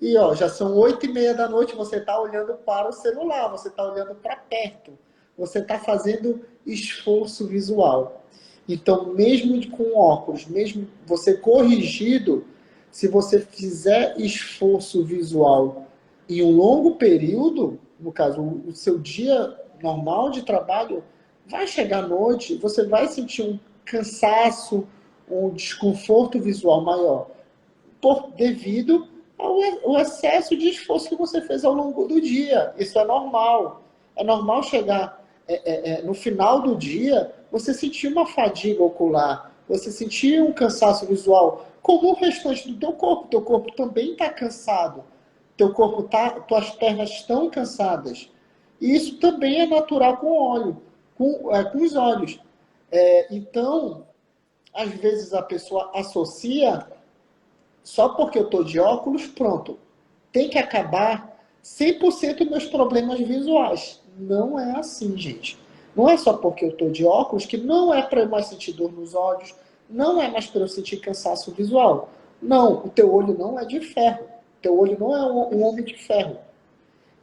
E ó, já são 8:30 da noite, você está olhando para o celular, você está olhando para perto. Você está fazendo esforço visual. Então, mesmo com óculos, mesmo você corrigido, se você fizer esforço visual em um longo período, no caso, o seu dia normal de trabalho, vai chegar à noite, você vai sentir um cansaço, um desconforto visual maior, devido ao excesso de esforço que você fez ao longo do dia. Isso é normal. É normal chegar no final do dia, você sentir uma fadiga ocular, você sentir um cansaço visual, como o restante do teu corpo. Teu corpo também está cansado. Tuas pernas estão cansadas. E isso também é natural com o olho, com os olhos. Então, às vezes a pessoa associa, só porque eu estou de óculos, pronto, tem que acabar 100% meus problemas visuais. Não é assim, gente. Não é só porque eu estou de óculos que não é para eu mais sentir dor nos olhos, não é mais para eu sentir cansaço visual. Não, o teu olho não é de ferro. O teu olho não é um homem de ferro.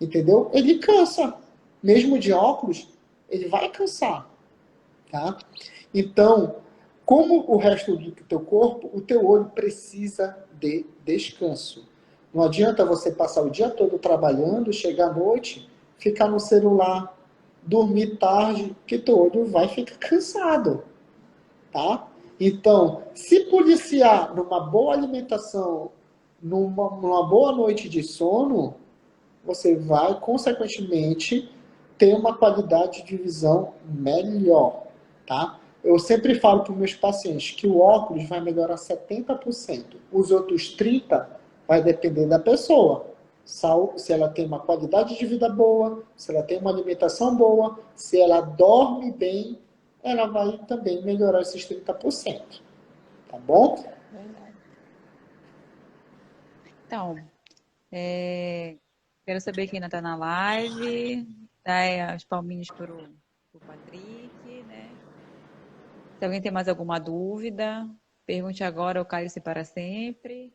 Entendeu? Ele cansa. Mesmo de óculos, ele vai cansar. Tá? Então, como o resto do teu corpo, o teu olho precisa de descanso. Não adianta você passar o dia todo trabalhando, chegar à noite, ficar no celular, dormir tarde, que teu olho vai ficar cansado. Tá? Então, se policiar numa boa alimentação, numa boa noite de sono, você vai, consequentemente, ter uma qualidade de visão melhor, tá? Eu sempre falo para os meus pacientes que o óculos vai melhorar 70%. Os outros 30% vai depender da pessoa. Se ela tem uma qualidade de vida boa, se ela tem uma alimentação boa, se ela dorme bem, ela vai também melhorar esses 30%. Tá bom? Verdade. Então, quero saber quem ainda está na live. Dá as palminhas para o Patrick, né? Se alguém tem mais alguma dúvida, pergunte agora ou cale-se para sempre.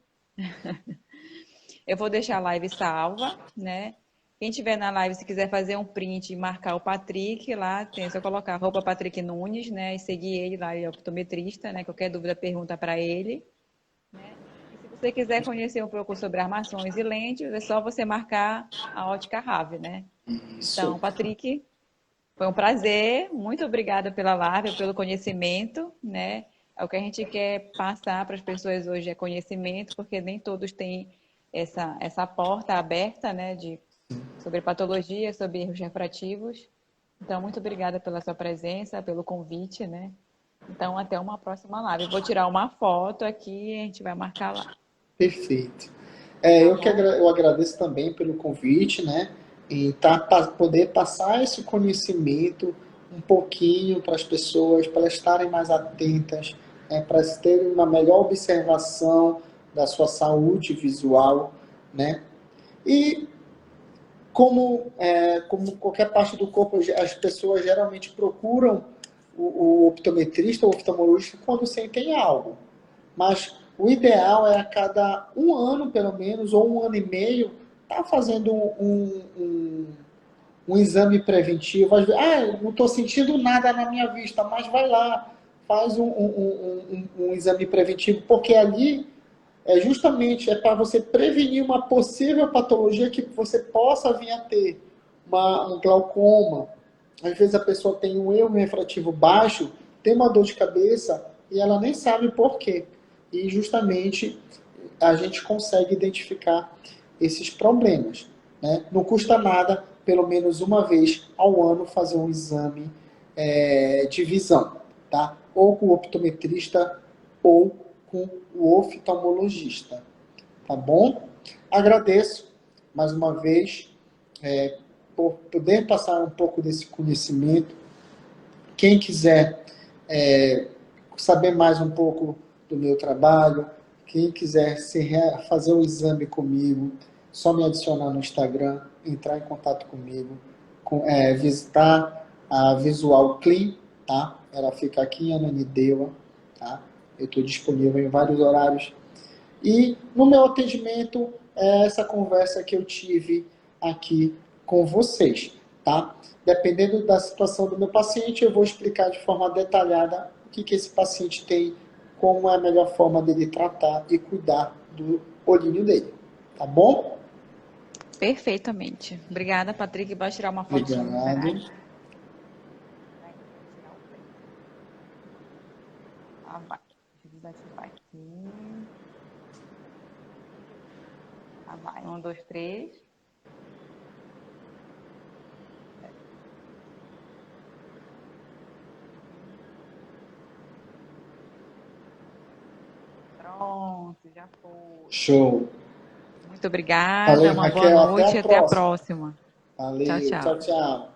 Eu vou deixar a live salva, né? Quem tiver na live, se quiser fazer um print e marcar o Patrick, lá tem, é só colocar roupa Patrick Nunes, né? E seguir ele lá, ele é optometrista, né? Qualquer dúvida, pergunta para ele, né? E se você quiser conhecer um pouco sobre armações e lentes, é só você marcar a Ótica Rave, né? Isso. Então, Patrick, foi um prazer. Muito obrigada pela live, pelo conhecimento, né? É o que a gente quer passar para as pessoas hoje é conhecimento, porque nem todos têm essa porta aberta, né, sobre patologia, sobre erros refrativos. Então, muito obrigada pela sua presença, pelo convite, né? Então, até uma próxima live. Eu vou tirar uma foto aqui e a gente vai marcar lá. Perfeito. Tá bom? Eu agradeço também pelo convite, né? E poder passar esse conhecimento um pouquinho para as pessoas, para elas estarem mais atentas, para elas terem uma melhor observação da sua saúde visual, né? E como qualquer parte do corpo, as pessoas geralmente procuram o optometrista ou oftalmologista quando sentem algo. Mas o ideal é a cada um ano, pelo menos, ou um ano e meio, estar fazendo um exame preventivo. Às vezes, eu não estou sentindo nada na minha vista, mas vai lá, faz um exame preventivo, porque ali justamente para você prevenir uma possível patologia que você possa vir a ter, um glaucoma. Às vezes a pessoa tem um erro refrativo baixo, tem uma dor de cabeça e ela nem sabe por quê. E justamente a gente consegue identificar esses problemas, né? Não custa nada, pelo menos uma vez ao ano, fazer um exame de visão, tá? Ou com o optometrista ou com o oftalmologista, tá bom? Agradeço mais uma vez por poder passar um pouco desse conhecimento. Quem quiser saber mais um pouco do meu trabalho, quem quiser fazer o exame comigo, só me adicionar no Instagram, entrar em contato comigo, visitar a Visual Clean, tá? Ela fica aqui em Ananindeua, tá? Eu estou disponível em vários horários. E no meu atendimento, é essa conversa que eu tive aqui com vocês, tá? Dependendo da situação do meu paciente, eu vou explicar de forma detalhada o que esse paciente tem, como é a melhor forma dele tratar e cuidar do olhinho dele, tá bom? Perfeitamente. Obrigada, Patrick. Vai tirar uma fotinho, será? Obrigado. Ah, vai. Deixa eu desativar aqui. Ah, vai. 1, 2, 3. Pronto, já foi. Show. Muito obrigada, Valeu, uma boa Raquel. Até noite a e até a próxima. próxima. Tchau, Valeu. Tchau, tchau. tchau.